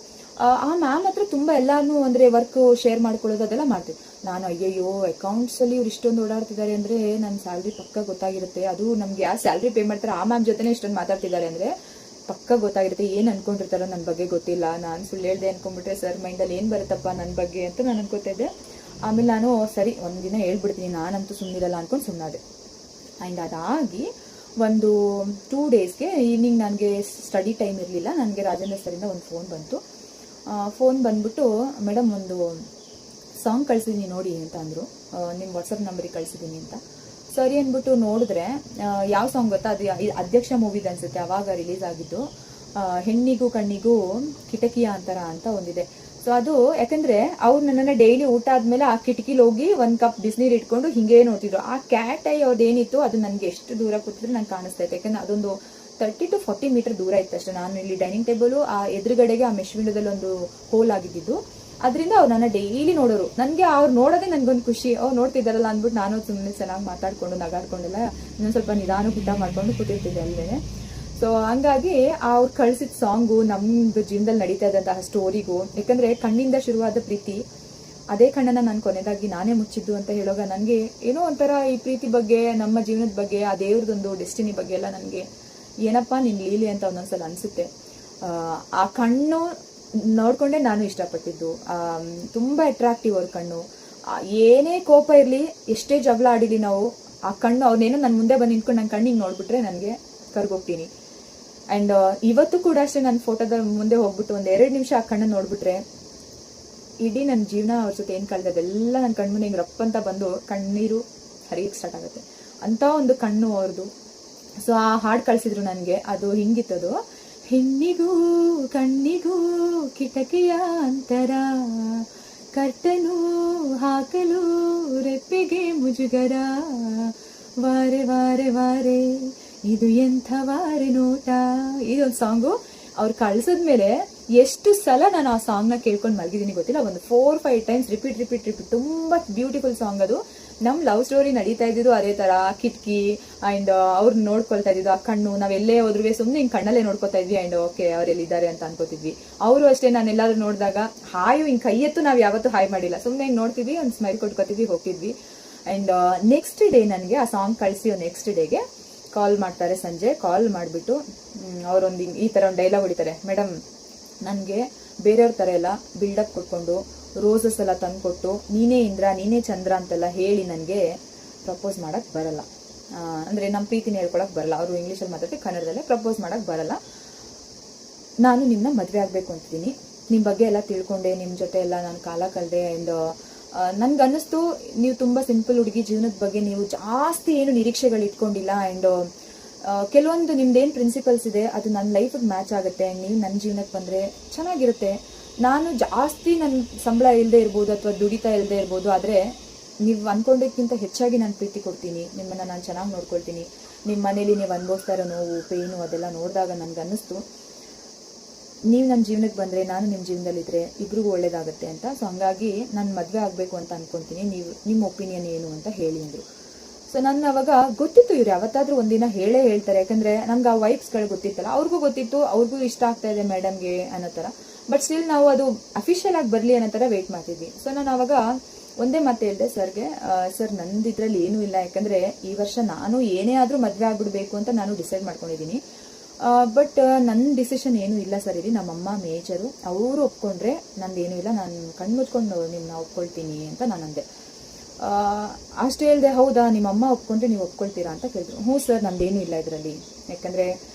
ಆ ಮ್ಯಾಮ್ ಹತ್ರ ತುಂಬ ಎಲ್ಲಾನು ಅಂದರೆ ವರ್ಕ್ ಶೇರ್ ಮಾಡ್ಕೊಳ್ಳೋದು ಅದೆಲ್ಲ ಮಾಡ್ತೀವಿ. ನಾನು ಅಯ್ಯಯ್ಯೋ ಅಕೌಂಟ್ಸಲ್ಲಿ ಇವ್ರು ಇಷ್ಟೊಂದು ಓಡಾಡ್ತಿದ್ದಾರೆ ಅಂದರೆ ನನ್ನ ಸ್ಯಾಲ್ರಿ ಪಕ್ಕ ಗೊತ್ತಾಗಿರುತ್ತೆ. ಅದು ನಮ್ಗೆ ಯಾರು ಸ್ಯಾಲ್ರಿ ಪೇ ಮಾಡ್ತಾರೆ ಆ ಮ್ಯಾಮ್ ಜೊತೆನೇ ಇಷ್ಟೊಂದು ಮಾತಾಡ್ತಿದ್ದಾರೆ ಅಂದರೆ ಪಕ್ಕ ಗೊತ್ತಾಗಿರುತ್ತೆ. ಏನು ಅನ್ಕೊಂಡಿರ್ತಾರೋ ನನ್ನ ಬಗ್ಗೆ ಗೊತ್ತಿಲ್ಲ, ನಾನು ಸುಳ್ಳು ಹೇಳ್ದೆ ಅನ್ಕೊಂಡ್ಬಿಟ್ರೆ ಸರ್ ಮೈಂಡಲ್ಲಿ ಏನು ಬರುತ್ತಪ್ಪ ನನ್ನ ಬಗ್ಗೆ ಅಂತ ನಾನು ಅನ್ಕೋತಾ ಇದ್ದೆ. ಆಮೇಲೆ ನಾನು ಸರಿ ಒಂದಿನ ಹೇಳ್ಬಿಡ್ತೀನಿ, ನಾನಂತೂ ಸುಮ್ಮನಿರಲ್ಲ ಅಂದ್ಕೊಂಡು ಸುಮ್ಮನಾದೆ. ಆ್ಯಂಡ್ ಅದಾಗಿ ಒಂದು 2 ಡೇಸ್ಗೆ ಈವ್ನಿಂಗ್ ನನಗೆ ಸ್ಟಡಿ ಟೈಮ್ ಇರಲಿಲ್ಲ. ನನಗೆ ರಾಜೇಂದ್ರ ಸರಿಂದ ಒಂದು ಫೋನ್ ಬಂತು. ಫೋನ್ ಬಂದ್ಬಿಟ್ಟು, ಮೇಡಮ್ ಒಂದು ಸಾಂಗ್ ಕಳಿಸಿದ್ದೀನಿ ನೋಡಿ ಅಂತ ಅಂದರು, ನಿಮ್ಮ ವಾಟ್ಸಪ್ ನಂಬರಿಗೆ ಕಳಿಸಿದ್ದೀನಿ ಅಂತ. ಸರಿ ಅಂದ್ಬಿಟ್ಟು ನೋಡಿದ್ರೆ ಯಾವ ಸಾಂಗ್ ಗೊತ್ತಾ, ಅದು ಅಧ್ಯಕ್ಷ ಮೂವಿದು ಅನಿಸುತ್ತೆ, ಆವಾಗ ರಿಲೀಸ್ ಆಗಿದ್ದು. ಹೆಣ್ಣಿಗೂ ಕಣ್ಣಿಗೂ ಕಿಟಕಿಯ ಅಂತರ ಅಂತ ಒಂದಿದೆ. ಸೊ ಅದು ಯಾಕಂದರೆ ಅವ್ರು ನನ್ನನ್ನು ಡೈಲಿ ಊಟ ಆದಮೇಲೆ ಆ ಕಿಟಕಿಲಿ ಹೋಗಿ 1 ಕಪ್ ಬಿಸಿನೀರು ಇಟ್ಕೊಂಡು ಹಿಂಗೆ ನೋಡ್ತಿದ್ರು. ಆ ಕ್ಯಾಟ್ ಐ ಅವ್ರದ್ದೇನಿತ್ತು ಅದು ನನಗೆ ಎಷ್ಟು ದೂರ ಕೂತಿದ್ರು ನಂಗೆ ಕಾಣಿಸ್ತಾ ಇತ್ತು. ಯಾಕಂದರೆ ಅದೊಂದು 30 to 40 ಮೀಟರ್ ದೂರ ಇತ್ತು ಅಷ್ಟೇ. ನಾನು ಇಲ್ಲಿ ಡೈನಿಂಗ್ ಟೇಬಲು ಆ ಎದುರುಗಡೆಗೆ ಆ ಮೆಶ್ ವಿಂಡೋದಲ್ಲಿ ಒಂದು ಹೋಲ್ ಆಗಿದ್ದು, ಅದರಿಂದ ಅವ್ರು ನನ್ನ ಡೈಲಿ ನೋಡೋರು. ನನಗೆ ಅವ್ರು ನೋಡೋದೇ ನನಗೊಂದು ಖುಷಿ, ಅವ್ರು ನೋಡ್ತಿದ್ದಾರಲ್ಲ ಅಂದ್ಬಿಟ್ಟು ನಾನು ಸುಮ್ಮನೆ ಚೆನ್ನಾಗಿ ಮಾತಾಡ್ಕೊಂಡು ನಗಾಡ್ಕೊಂಡೆಲ್ಲ ಇನ್ನೊಂದು ಸ್ವಲ್ಪ ನಿಧಾನ ಊಟ ಮಾಡ್ಕೊಂಡು ಕೂತಿರ್ತಿದ್ದೆ ಅಲ್ಲೇ. ಸೊ ಹಂಗಾಗಿ ಅವ್ರು ಕಳಿಸಿದ ಸಾಂಗು ನಮ್ಮದು ಜೀವನದಲ್ಲಿ ನಡೀತಾ ಇದ್ದಂತಹ ಸ್ಟೋರಿಗೂ, ಯಾಕಂದರೆ ಕಣ್ಣಿಂದ ಶುರುವಾದ ಪ್ರೀತಿ ಅದೇ ಕಣ್ಣನ್ನು ನಾನು ಕೊನೆಯದಾಗಿ ನಾನೇ ಮುಚ್ಚಿದ್ದು ಅಂತ ಹೇಳುವಾಗ ನನಗೆ ಏನೋ ಒಂಥರ ಈ ಪ್ರೀತಿ ಬಗ್ಗೆ, ನಮ್ಮ ಜೀವನದ ಬಗ್ಗೆ, ಆ ದೇವ್ರದೊಂದು ಡೆಸ್ಟಿನಿ ಬಗ್ಗೆ ಎಲ್ಲ ನನಗೆ ಏನಪ್ಪ ನಿನ್ನ ಲೀಲೆ ಅಂತ ಒಂದೊಂದ್ಸಲ ಅನಿಸುತ್ತೆ. ಆ ಕಣ್ಣು ನೋಡ್ಕೊಂಡೆ ನಾನು ಇಷ್ಟಪಟ್ಟಿದ್ದು. ತುಂಬ ಅಟ್ರಾಕ್ಟಿವ್ ಅವ್ರ ಕಣ್ಣು. ಏನೇ ಕೋಪ ಇರಲಿ, ಎಷ್ಟೇ ಜಗಳ ಆಡಿಲಿ, ನಾವು ಆ ಕಣ್ಣು ಅವ್ರನ್ನೇನೋ ನನ್ನ ಮುಂದೆ ಬಂದು ನಿಂತ್ಕೊಂಡು ನನ್ನ ಕಣ್ಣಿಗೆ ನೋಡ್ಬಿಟ್ರೆ ನನಗೆ ಕರ್ಗೋಗ್ತೀನಿ. ಆ್ಯಂಡ್ ಇವತ್ತು ಕೂಡ ಅಷ್ಟೇ, ನನ್ನ ಫೋಟೋದ ಮುಂದೆ ಹೋಗ್ಬಿಟ್ಟು ಒಂದು 2 ನಿಮಿಷ ಆ ಕಣ್ಣನ್ನು ನೋಡ್ಬಿಟ್ರೆ ಇಡೀ ನನ್ನ ಜೀವನ ಅವ್ರ ಜೊತೆ ಏನು ಕಳೆದೆ ಅದೆಲ್ಲ ನನ್ನ ಕಣ್ಮುಂದೆ ಹಿಂಗೆ ರಪ್ಪ ಅಂತ ಬಂದು ಕಣ್ಣೀರು ಹರಿಯಕ್ಕೆ ಸ್ಟಾರ್ಟ್ ಆಗುತ್ತೆ ಅಂತ ಒಂದು ಕಣ್ಣು ಅವ್ರದ್ದು. ಸೊ ಆ ಹಾಡು ಕಳಿಸಿದ್ರು ನನಗೆ, ಅದು ಹಿಂಗಿತ್ತದು: ಹೆಣ್ಣಿಗೂ ಕಣ್ಣಿಗೂ ಕಿಟಕಿಯ ಅಂತರ, ಕರ್ತನು ಹಾಕಲು ರೆಪ್ಪೆಗೆ ಮುಜುಗರ, ವಾರೆ ವಾರೆ ವಾರೆ ಇದು ಎಂಥ ವಾರೆ ನೋಟ. ಇದೊಂದು ಸಾಂಗು ಅವ್ರು ಕಳ್ಸಿದ್ಮೇಲೆ ಎಷ್ಟು ಸಲ ನಾನು ಆ ಸಾಂಗ್ನ ಕೇಳ್ಕೊಂಡು ಮಲಗಿದ್ದೀನಿ ಗೊತ್ತಿಲ್ಲ, ಒಂದು 4-5 ಟೈಮ್ಸ್ ರಿಪೀಟ್. ತುಂಬಾ ಬ್ಯೂಟಿಫುಲ್ ಸಾಂಗ್ ಅದು. ನಮ್ ಲವ್ ಸ್ಟೋರಿ ನಡೀತಾ ಇದ್ದಿದ್ದು ಅದೇ ತರ, ಕಿಟಕಿ ಅಂಡ್ ಅವ್ರನ್ನ ನೋಡ್ಕೊಳ್ತಾ ಇದ್ದಿದ್ದು, ಆ ಕಣ್ಣು ನಾವೆಲ್ಲೇ ಹೋದ್ರೂ ಸುಮ್ಮನೆ ಹಿಂಗ್ ಕಣ್ಣಲ್ಲೇ ನೋಡ್ಕೊತಾ ಇದ್ವಿ ಅಂಡ್ ಓಕೆ ಅವ್ರೆಲ್ಲಿದ್ದಾರೆ ಅಂತ ಅನ್ಕೋತಿದ್ವಿ. ಅವರು ಅಷ್ಟೇ, ನಾನು ಎಲ್ಲಾದ್ರೂ ನೋಡಿದಾಗ ಹಾಯ್ ಹಿಂಗ್ ಕೈ ಎತ್ತು ನಾವ್ ಯಾವತ್ತೂ ಹಾಯ್ ಮಾಡಿಲ್ಲ, ಸುಮ್ಮನೆ ಹಿಂಗ್ ನೋಡ್ತಿದ್ವಿ, ಒಂದು ಸ್ಮೈಲ್ ಕೊಟ್ಕೋತಿದ್ವಿ, ಹೋಗ್ತಿದ್ವಿ. ಅಂಡ್ ನೆಕ್ಸ್ಟ್ ಡೇ ನನಗೆ ಆ ಸಾಂಗ್ ಕಳಿಸಿ ನೆಕ್ಸ್ಟ್ ಡೇಗೆ ಕಾಲ್ ಮಾಡ್ತಾರೆ. ಸಂಜೆ ಕಾಲ್ ಮಾಡಿಬಿಟ್ಟು ಅವರೊಂದು ಈ ತರ ಒಂದು ಡೈಲಾಗ್ ಹೊಡಿತಾರೆ: ಮೇಡಮ್, ನನಗೆ ಬೇರೆಯವ್ರ ತರ ಎಲ್ಲ ಬಿಲ್ಡಪ್ ಕೊಟ್ಕೊಂಡು ರೋಸಸ್ ಎಲ್ಲ ತಂದ್ಕೊಟ್ಟು ನೀನೇ ಇಂದ್ರ ನೀನೇ ಚಂದ್ರ ಅಂತೆಲ್ಲ ಹೇಳಿ ನನಗೆ ಪ್ರಪೋಸ್ ಮಾಡಕ್ ಬರಲ್ಲ. ಅಂದ್ರೆ ನಮ್ಮ ಪ್ರೀತಿನ ಹೇಳ್ಕೊಳಕ್ ಬರಲ್ಲ. ಅವರು ಇಂಗ್ಲೀಷಲ್ಲಿ ಮಾತಾಡ್ತಿ, ಕನ್ನಡದಲ್ಲೇ ಪ್ರಪೋಸ್ ಮಾಡಕ್ ಬರಲ್ಲ. ನಾನು ನಿಮ್ಮನ್ನ ಮದುವೆ ಆಗ್ಬೇಕು ಅಂತಿದ್ದೀನಿ. ನಿಮ್ಮ ಬಗ್ಗೆ ಎಲ್ಲ ತಿಳ್ಕೊಂಡೆ, ನಿಮ್ಮ ಜೊತೆ ಎಲ್ಲ ನಾನು ಕಾಲ ಕಳೆದೆ. ಅಂಡ್ ನನ್ಗೆ ಅನ್ನಿಸ್ತು ನೀವು ತುಂಬಾ ಸಿಂಪಲ್ ಹುಡುಗಿ, ಜೀವನದ ಬಗ್ಗೆ ನೀವು ಜಾಸ್ತಿ ಏನು ನಿರೀಕ್ಷೆಗಳು ಇಟ್ಕೊಂಡಿಲ್ಲ. ಅಂಡ್ ಕೆಲವೊಂದು ನಿಮ್ದೇನು ಪ್ರಿನ್ಸಿಪಲ್ಸ್ ಇದೆ ಅದು ನನ್ನ ಲೈಫಿಗೆ ಮ್ಯಾಚ್ ಆಗುತ್ತೆ. ನೀವು ನನ್ನ ಜೀವನಕ್ಕೆ ಬಂದರೆ ಚೆನ್ನಾಗಿರುತ್ತೆ. ನಾನು ಜಾಸ್ತಿ ನನ್ನ ಸಂಬಳ ಇಲ್ಲದೆ ಇರ್ಬೋದು ಅಥವಾ ದುಡಿತಾ ಇಲ್ಲದೆ ಇರ್ಬೋದು, ಆದರೆ ನೀವು ಅಂದ್ಕೊಂಡಿದ್ದಕ್ಕಿಂತ ಹೆಚ್ಚಾಗಿ ನಾನು ಪ್ರೀತಿ ಕೊಡ್ತೀನಿ, ನಿಮ್ಮನ್ನು ನಾನು ಚೆನ್ನಾಗಿ ನೋಡ್ಕೊಳ್ತೀನಿ. ನಿಮ್ಮ ಮನೇಲಿ ನೀವು ಅನುಭವಿಸ್ತಾ ಇರೋ ನೋವು, ಪೇನು ಅದೆಲ್ಲ ನೋಡಿದಾಗ ನನಗೆ ಅನ್ನಿಸ್ತು ನೀವು ನನ್ನ ಜೀವನಕ್ಕೆ ಬಂದರೆ ನಾನು ನಿಮ್ಮ ಜೀವನದಲ್ಲಿದ್ದರೆ ಇಬ್ರಿಗೂ ಒಳ್ಳೇದಾಗುತ್ತೆ ಅಂತ. ಸೊ ಹಂಗಾಗಿ ನಾನು ಮದುವೆ ಆಗಬೇಕು ಅಂತ ಅಂದ್ಕೊತೀನಿ. ನೀವು ನಿಮ್ಮ ಒಪಿನಿಯನ್ ಏನು ಅಂತ ಹೇಳಿ ಅಂದರು. ಸೊ ನನ್ನ ಅವಾಗ ಗೊತ್ತಿತ್ತು ಇವ್ರು ಯಾವತ್ತಾದ್ರೂ ಒಂದಿನ ಹೇಳೇ ಹೇಳ್ತಾರೆ, ಯಾಕಂದರೆ ನಂಗೆ ಆ ವೈಬ್ಸ್ಗಳು ಗೊತ್ತಿತ್ತಲ್ಲ, ಅವ್ರಿಗೂ ಗೊತ್ತಿತ್ತು, ಅವ್ರಿಗೂ ಇಷ್ಟ ಆಗ್ತಾ ಇದೆ ಮೇಡಮ್ಗೆ ಅನ್ನೋ ಥರ. ಬಟ್ ಸ್ಟಿಲ್ ನಾವು ಅದು ಅಫಿಷಿಯಲ್ ಆಗಿ ಬರಲಿ ಅನ್ನೋ ಥರ ವೆಯ್ಟ್ ಮಾಡ್ತಿದ್ವಿ. ಸೊ ನಾನು ಅವಾಗ ಒಂದೇ ಮಾತು ಹೇಳಿದೆ ಸರ್ಗೆ: ಸರ್ ನಂದು ಇದರಲ್ಲಿ ಏನೂ ಇಲ್ಲ, ಯಾಕಂದರೆ ಈ ವರ್ಷ ನಾನು ಏನೇ ಆದರೂ ಮದುವೆ ಆಗ್ಬಿಡ್ಬೇಕು ಅಂತ ನಾನು ಡಿಸೈಡ್ ಮಾಡ್ಕೊಂಡಿದ್ದೀನಿ. ಬಟ್ ನನ್ನ ಡಿಸಿಷನ್ ಏನೂ ಇಲ್ಲ ಸರ್, ಇಲ್ಲಿ ನಮ್ಮಮ್ಮ ಮೇಜರು, ಅವರು ಒಪ್ಕೊಂಡ್ರೆ ನಂದೇನೂ ಇಲ್ಲ, ನಾನು ಕಣ್ಣು ಮುಚ್ಕೊಂಡು ನಿಮ್ಮನ್ನ ಒಪ್ಕೊಳ್ತೀನಿ ಅಂತ ನಾನು ಅಂದೆ. ಅಷ್ಟೇ ಹೇಳಿದೆ. ಹೌದಾ, ನಿಮ್ಮಮ್ಮ ಒಪ್ಕೊಂಡ್ರೆ ನೀವು ಒಪ್ಕೊಳ್ತೀರಾ ಅಂತ ಕೇಳಿದ್ರು. ಹ್ಞೂ ಸರ್, ನಂದೇನೂ ಇಲ್ಲ ಇದರಲ್ಲಿ, ಯಾಕಂದರೆ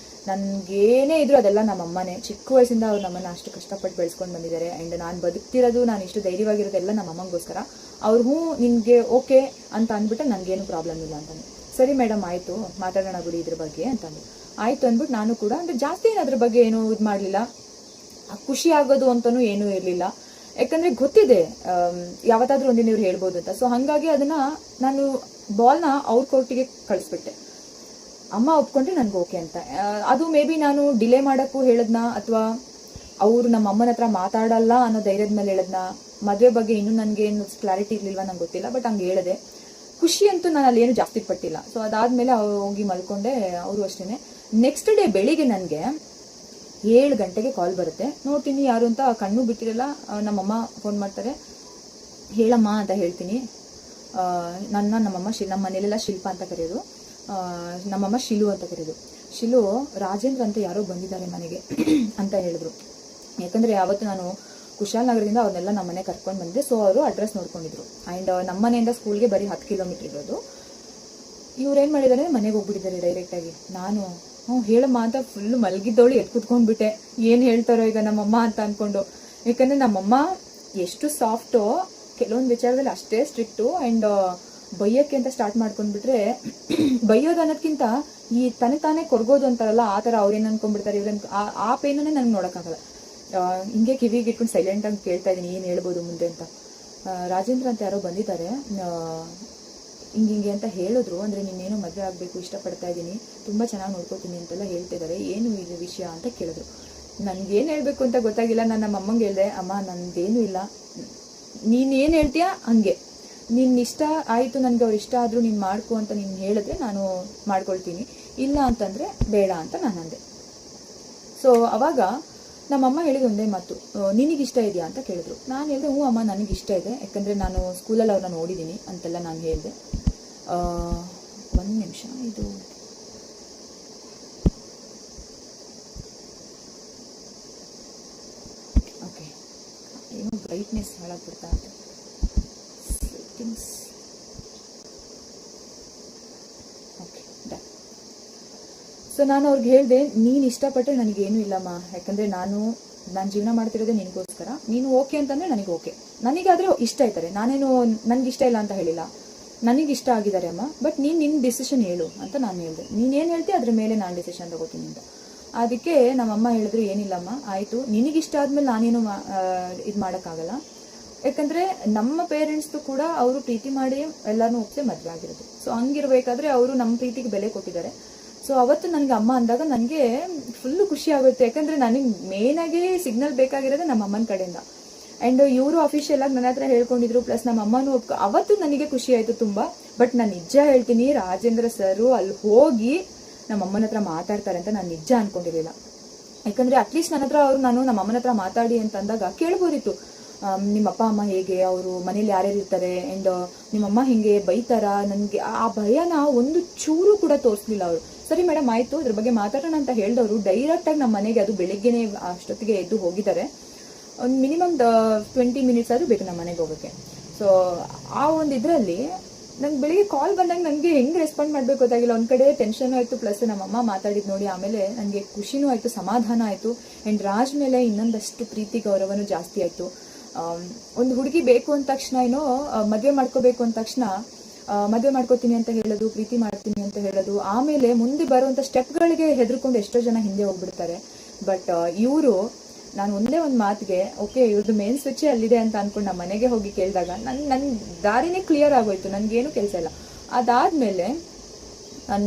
ನನಗೇನೇ ಇದ್ರು ಅದೆಲ್ಲ ನಮ್ಮಮ್ಮನೇ. ಚಿಕ್ಕ ವಯಸ್ಸಿಂದ ಅವ್ರು ನಮ್ಮನ್ನು ಅಷ್ಟು ಕಷ್ಟಪಟ್ಟು ಬೆಳೆಸ್ಕೊಂಡು ಬಂದಿದ್ದಾರೆ. ಆ್ಯಂಡ್ ನಾನು ಬದುಕ್ತಿರೋದು, ನಾನು ಇಷ್ಟು ಧೈರ್ಯವಾಗಿರೋದೆಲ್ಲ ನಮ್ಮಮ್ಮಂಗೋಸ್ಕರ. ಅವ್ರು ಹ್ಞೂ ನಿನಗೆ ಓಕೆ ಅಂತ ಅಂದ್ಬಿಟ್ಟು ನನಗೇನು ಪ್ರಾಬ್ಲಮ್ ಇಲ್ಲ ಅಂತಂದು. ಸರಿ ಮೇಡಮ್ ಆಯಿತು, ಮಾತಾಡೋಣ ಬಿಡಿ ಇದ್ರ ಬಗ್ಗೆ ಅಂತಂದು. ಆಯಿತು ಅಂದ್ಬಿಟ್ಟು ನಾನು ಕೂಡ ಅಂದರೆ ಜಾಸ್ತಿ ಏನು ಅದ್ರ ಬಗ್ಗೆ ಏನೂ ಇದು ಮಾಡಲಿಲ್ಲ. ಖುಷಿ ಆಗೋದು ಅಂತಲೂ ಏನೂ ಇರಲಿಲ್ಲ, ಯಾಕಂದರೆ ಗೊತ್ತಿದೆ ಯಾವತ್ತಾದ್ರೂ ಒಂದಿನ ಇವ್ರು ಹೇಳ್ಬೋದು ಅಂತ. ಸೊ ಹಾಗಾಗಿ ಅದನ್ನು ನಾನು ಬಾಲ್ನ ಅವ್ರ ಕೋರ್ಟಿಗೆ ಕಳಿಸ್ಬಿಟ್ಟೆ. ಅಮ್ಮ ಒಪ್ಕೊಂಡ್ರೆ ನನಗೆ ಓಕೆ ಅಂತ. ಅದು ಮೇ ಬಿ ನಾನು ಡಿಲೇ ಮಾಡೋಕ್ಕೂ ಹೇಳದ್ನ, ಅಥವಾ ಅವರು ನಮ್ಮ ಅಮ್ಮನ ಹತ್ರ ಮಾತಾಡಲ್ಲ ಅನ್ನೋ ಧೈರ್ಯದ ಮೇಲೆ ಹೇಳದ್ನ. ಮದುವೆ ಬಗ್ಗೆ ಇನ್ನೂ ನನಗೆ ಏನು ಕ್ಲಾರಿಟಿ ಇರಲಿಲ್ವ ನಂಗೆ ಗೊತ್ತಿಲ್ಲ, ಬಟ್ ಹಂಗೆ ಹೇಳಿದೆ. ಖುಷಿ ಅಂತೂ ನಾನು ಅಲ್ಲಿ ಏನು ಜಾಸ್ತಿ ಪಟ್ಟಿಲ್ಲ. ಸೊ ಅದಾದಮೇಲೆ ಹೋಗಿ ಮಲ್ಕೊಂಡೆ. ಅವರು ಅಷ್ಟೇ. ನೆಕ್ಸ್ಟ್ ಡೇ ಬೆಳಿಗ್ಗೆ ನನಗೆ 7 ಗಂಟೆಗೆ ಕಾಲ್ ಬರುತ್ತೆ. ನೋಡ್ತೀನಿ ಯಾರು ಅಂತ, ಕಣ್ಣು ಬಿಟ್ಟಿರಲ್ಲ. ನಮ್ಮಮ್ಮ ಫೋನ್ ಮಾಡ್ತಾರೆ. ಹೇಳಮ್ಮ ಅಂತ ಹೇಳ್ತೀನಿ. ನಮ್ಮಮ್ಮ ನಮ್ಮ ಮನೇಲೆಲ್ಲ ಶಿಲ್ಪ ಅಂತ ಕರೆಯೋದು, ನಮ್ಮಮ್ಮ ಶಿಲು ಅಂತ ಕರೆಯೋದು. ಶಿಲು, ರಾಜೇಂದ್ರ ಅಂತ ಯಾರೋ ಬಂದಿದ್ದಾರೆ ಮನೆಗೆ ಅಂತ ಹೇಳಿದ್ರು. ಯಾಕಂದರೆ ಯಾವತ್ತು ನಾನು ಕುಶಾಲನಗರದಿಂದ ಅವ್ರನ್ನೆಲ್ಲ ನಮ್ಮ ಮನೆ ಕರ್ಕೊಂಡು ಬಂದಿದ್ದೆ. ಸೊ ಅವರು ಅಡ್ರೆಸ್ ನೋಡ್ಕೊಂಡಿದ್ರು. ಆ್ಯಂಡ್ ನಮ್ಮ ಮನೆಯಿಂದ ಸ್ಕೂಲ್ಗೆ ಬರೀ 10 ಕಿಲೋಮೀಟರ್ ಇರೋದು. ಇವ್ರೇನು ಮಾಡಿದ್ದಾರೆ, ಮನೆಗೆ ಹೋಗ್ಬಿಟ್ಟಿದ್ದಾರೆ ಡೈರೆಕ್ಟಾಗಿ. ನಾನು ಹೇಳಮ್ಮ ಅಂತ ಫುಲ್ ಮಲಗಿದ್ದವಳು ಎದ್ದು ಕೂತ್ಕೊಂಡ್ಬಿಟ್ಟೆ, ಏನು ಹೇಳ್ತಾರೋ ಈಗ ನಮ್ಮಮ್ಮ ಅಂತ ಅಂದ್ಕೊಂಡು. ಯಾಕಂದರೆ ನಮ್ಮಮ್ಮ ಎಷ್ಟು ಸಾಫ್ಟೋ, ಕೆಲವೊಂದು ವಿಚಾರದಲ್ಲಿ ಅಷ್ಟೇ ಸ್ಟ್ರಿಕ್ಟು. ಆ್ಯಂಡ್ ಬೈಯೋಕ್ಕೆ ಅಂತ ಸ್ಟಾರ್ಟ್ ಮಾಡ್ಕೊಂಡ್ಬಿಟ್ರೆ, ಬೈಯೋದು ಅನ್ನೋದಕ್ಕಿಂತ ಈ ತಾನೇ ಕೊರ್ಗೋದು ಅಂತಾರಲ್ಲ, ಆ ಥರ ಅವ್ರೇನು ಅನ್ಕೊಂಡ್ಬಿಡ್ತಾರೆ. ಇವ್ರೇನು ಆ ಪೇನನ್ನೇ ನನಗೆ ನೋಡೋಕ್ಕಾಗಲ್ಲ. ಹಿಂಗೆ ಕಿವಿಗೆ ಇಟ್ಕೊಂಡು ಸೈಲೆಂಟಾಗಿ ಕೇಳ್ತಾ ಇದ್ದೀನಿ ಏನು ಹೇಳ್ಬೋದು ಮುಂದೆ ಅಂತ. ರಾಜೇಂದ್ರ ಅಂತ ಯಾರೋ ಬಂದಿದ್ದಾರೆ, ಹಿಂಗೆ ಅಂತ ಹೇಳಿದ್ರು. ಅಂದರೆ ನೀನೇನು ಮದುವೆ ಆಗಬೇಕು ಇಷ್ಟಪಡ್ತಾ ಇದ್ದೀನಿ, ತುಂಬ ಚೆನ್ನಾಗಿ ನೋಡ್ಕೋತೀನಿ ಅಂತೆಲ್ಲ ಹೇಳ್ತಿದ್ದಾರೆ, ಏನು ಇದು ವಿಷಯ ಅಂತ ಕೇಳಿದ್ರು. ನನಗೇನು ಹೇಳಬೇಕು ಅಂತ ಗೊತ್ತಾಗಿಲ್ಲ. ನಾನು ನಮ್ಮ ಅಮ್ಮಂಗೆ ಹೇಳಿದೆ, ಅಮ್ಮ ನಂದೇನೂ ಇಲ್ಲ, ನೀನು ಏನು ಹೇಳ್ತೀಯಾ ಹಂಗೆ, ನಿನ್ನ ಇಷ್ಟ ಆಯಿತು, ನನಗೆ ಅವ್ರು ಇಷ್ಟ ಆದರೂ ನೀನು ಮಾಡ್ಕೊ ಅಂತ ನೀನು ಹೇಳಿದ್ರೆ ನಾನು ಮಾಡ್ಕೊಳ್ತೀನಿ, ಇಲ್ಲ ಅಂತಂದರೆ ಬೇಡ ಅಂತ ನಾನು ಅಂದೆ. ಸೊ ಅವಾಗ ನಮ್ಮಮ್ಮ ಹೇಳಿದ ಒಂದೇ ಮಾತು, ನಿನಗಿಷ್ಟ ಇದೆಯಾ ಅಂತ ಕೇಳಿದ್ರು. ನಾನು ಹೇಳಿದೆ ಹ್ಞೂ ಅಮ್ಮ ನನಗಿಷ್ಟ ಇದೆ, ಯಾಕಂದರೆ ನಾನು ಸ್ಕೂಲಲ್ಲಿ ಅವ್ರನ್ನ ನೋಡಿದ್ದೀನಿ ಅಂತೆಲ್ಲ ನಾನು ಹೇಳಿದೆ. ಒಂದು ನಿಮಿಷ, ಇದು ಓಕೆ, ಏನೋ ಬ್ರೈಟ್ನೆಸ್ ಹಾಳಾಗ್ಬಿಡ್ತಾ ಅಂತ ಸೆಟ್ಟಿಂಗ್ಸ್. Okay done. ಸೊ ನಾನು ಅವ್ರಿಗೆ ಹೇಳಿದೆ, ನೀನು ಇಷ್ಟಪಟ್ಟರೆ ನನಗೇನು ಇಲ್ಲಮ್ಮ, ಯಾಕಂದರೆ ನಾನು ನಾನು ಜೀವನ ಮಾಡ್ತಿರೋದೇ ನಿನಗೋಸ್ಕರ, ನೀನು ಓಕೆ ಅಂತಂದ್ರೆ ನನಗೆ ಓಕೆ, ನನಗಾದ್ರೆ ಇಷ್ಟ ಆಯ್ತಾರೆ, ನಾನೇನು ನನಗೆ ಇಷ್ಟ ಇಲ್ಲ ಅಂತ ಹೇಳಿಲ್ಲ, ನನಗೆ ಇಷ್ಟ ಆಗಿದ್ದಾರೆ ಅಮ್ಮ, ಬಟ್ ನಿನ್ನ ಡಿಸಿಷನ್ ಹೇಳು ಅಂತ ನಾನು ಹೇಳಿದೆ. ನೀನೇನು ಹೇಳ್ತೀಯ ಅದ್ರ ಮೇಲೆ ನಾನು ಡಿಸಿಷನ್ ತಗೋತೀನಿ ಅಂತ. ಅದಕ್ಕೆ ನಮ್ಮಮ್ಮ ಹೇಳಿದ್ರು, ಏನಿಲ್ಲಮ್ಮ ಆಯಿತು, ನಿನಗಿಷ್ಟ ಆದ್ಮೇಲೆ ನಾನೇನು ಇದು ಮಾಡೋಕ್ಕಾಗಲ್ಲ, ಯಾಕಂದ್ರೆ ನಮ್ಮ ಪೇರೆಂಟ್ಸ್ದು ಕೂಡ ಅವರು ಪ್ರೀತಿ ಮಾಡಿ ಎಲ್ಲಾನು ಒಪ್ಪಿಸಿ ಮದುವೆ ಆಗಿರೋದು. ಸೊ ಹಂಗಿರ್ಬೇಕಾದ್ರೆ ಅವರು ನಮ್ಮ ಪ್ರೀತಿಗೆ ಬೆಲೆ ಕೊಟ್ಟಿದ್ದಾರೆ. ಸೊ ಅವತ್ತು ನನಗೆ ಅಮ್ಮ ಅಂದಾಗ ನನಗೆ ಫುಲ್ಲು ಖುಷಿ ಆಗುತ್ತೆ, ಯಾಕಂದ್ರೆ ನನಗೆ ಮೇನಾಗಿ ಸಿಗ್ನಲ್ ಬೇಕಾಗಿರೋದು ನಮ್ಮ ಅಮ್ಮನ ಕಡೆಯಿಂದ. ಆ್ಯಂಡ್ ಇವರು ಅಫಿಷಿಯಲ್ ಆಗಿ ನನ್ನ ಹತ್ರ ಹೇಳ್ಕೊಂಡಿದ್ರು, ಪ್ಲಸ್ ನಮ್ಮ ಅಮ್ಮನೂ ಅವತ್ತು ನನಗೆ ಖುಷಿ ಆಯಿತು ತುಂಬ. ಬಟ್ ನಾನು ನಿಜ ಹೇಳ್ತೀನಿ, ರಾಜೇಂದ್ರ ಸರ್ ಅಲ್ಲಿ ಹೋಗಿ ನಮ್ಮ ಅಮ್ಮನ ಹತ್ರ ಮಾತಾಡ್ತಾರೆ ಅಂತ ನಾನು ನಿಜ ಅನ್ಕೊಂಡಿರಲಿಲ್ಲ. ಯಾಕಂದ್ರೆ ಅಟ್ಲೀಸ್ಟ್ ನನ್ನ ಹತ್ರ ನಾನು ನಮ್ಮ ಅಮ್ಮನ ಹತ್ರ ಮಾತಾಡಿ ಅಂತ ಅಂದಾಗ ಕೇಳ್ಬೋದಿತ್ತು, ನಿಮ್ಮ ಅಪ್ಪ ಅಮ್ಮ ಹೇಗೆ, ಅವರು ಮನೇಲಿ ಯಾರ್ಯಾರು ಇರ್ತಾರೆ, ಆ್ಯಂಡ್ ನಿಮ್ಮಮ್ಮ ಹಿಂಗೆ ಬೈತಾರ. ನನಗೆ ಆ ಭಯನ ಒಂದು ಚೂರು ಕೂಡ ತೋರಿಸ್ಲಿಲ್ಲ ಅವರು. ಸರಿ ಮೇಡಮ್ ಆಯಿತು, ಅದ್ರ ಬಗ್ಗೆ ಮಾತಾಡೋಣ ಅಂತ ಹೇಳಿದವರು ಡೈರೆಕ್ಟಾಗಿ ನಮ್ಮ ಮನೆಗೆ, ಅದು ಬೆಳಿಗ್ಗೆನೆ ಅಷ್ಟೊತ್ತಿಗೆ ಎದ್ದು ಹೋಗಿದ್ದಾರೆ, ಒಂದು ಮಿನಿಮಮ್ 20 ಮಿನಿಟ್ಸ್ ಆದರೂ ಬೇಕು ನಮ್ಮ ಮನೆಗೆ ಹೋಗೋಕ್ಕೆ. ಸೊ ಆ ಒಂದು ಇದರಲ್ಲಿ ನಂಗೆ ಬೆಳಿಗ್ಗೆ ಕಾಲ್ ಬಂದಾಗ ನನಗೆ ಹೆಂಗೆ ರೆಸ್ಪಾಂಡ್ ಮಾಡಬೇಕು ಗೊತ್ತಾಗಿಲ್ಲ. ಒಂದು ಕಡೆ ಟೆನ್ಷನ್ ಆಯಿತು, ಪ್ಲಸ್ ನಮ್ಮಮ್ಮ ಮಾತಾಡಿದ್ದು ನೋಡಿ ಆಮೇಲೆ ನನಗೆ ಖುಷಿನೂ ಆಯಿತು, ಸಮಾಧಾನ ಆಯಿತು. ಆ್ಯಂಡ್ ರಾಜ್ ಮೇಲೆ ಇನ್ನೊಂದಷ್ಟು ಪ್ರೀತಿ ಗೌರವನೂ ಜಾಸ್ತಿ ಆಯಿತು. ಒಂದು ಹುಡುಗಿ ಬೇಕು ಅಂದ ತಕ್ಷಣ ಏನೋ ಮದುವೆ ಮಾಡ್ಕೋಬೇಕು ಅಂದ ತಕ್ಷಣ ಮದುವೆ ಮಾಡ್ಕೋತೀನಿ ಅಂತ ಹೇಳೋದು, ಪ್ರೀತಿ ಮಾಡ್ತೀನಿ ಅಂತ ಹೇಳೋದು, ಆಮೇಲೆ ಮುಂದೆ ಬರುವಂಥ ಸ್ಟೆಪ್ಗಳಿಗೆ ಹೆದರ್ಕೊಂಡು ಎಷ್ಟೋ ಜನ ಹಿಂದೆ ಹೋಗ್ಬಿಡ್ತಾರೆ. ಬಟ್ ಇವರು, ನಾನು ಒಂದೇ ಒಂದು ಮಾತಿಗೆ ಓಕೆ ಇವ್ರದ್ದು ಮೇನ್ ಸ್ವಿಚ್ಚೇ ಅಲ್ಲಿದೆ ಅಂತ ಅಂದ್ಕೊಂಡು ನಮ್ಮ ಮನೆಗೆ ಹೋಗಿ ಕೇಳಿದಾಗ ನನ್ನ ದಾರಿನೇ ಕ್ಲಿಯರ್ ಆಗೋಯ್ತು, ನನಗೇನು ಕೆಲಸ ಇಲ್ಲ. ಅದಾದಮೇಲೆ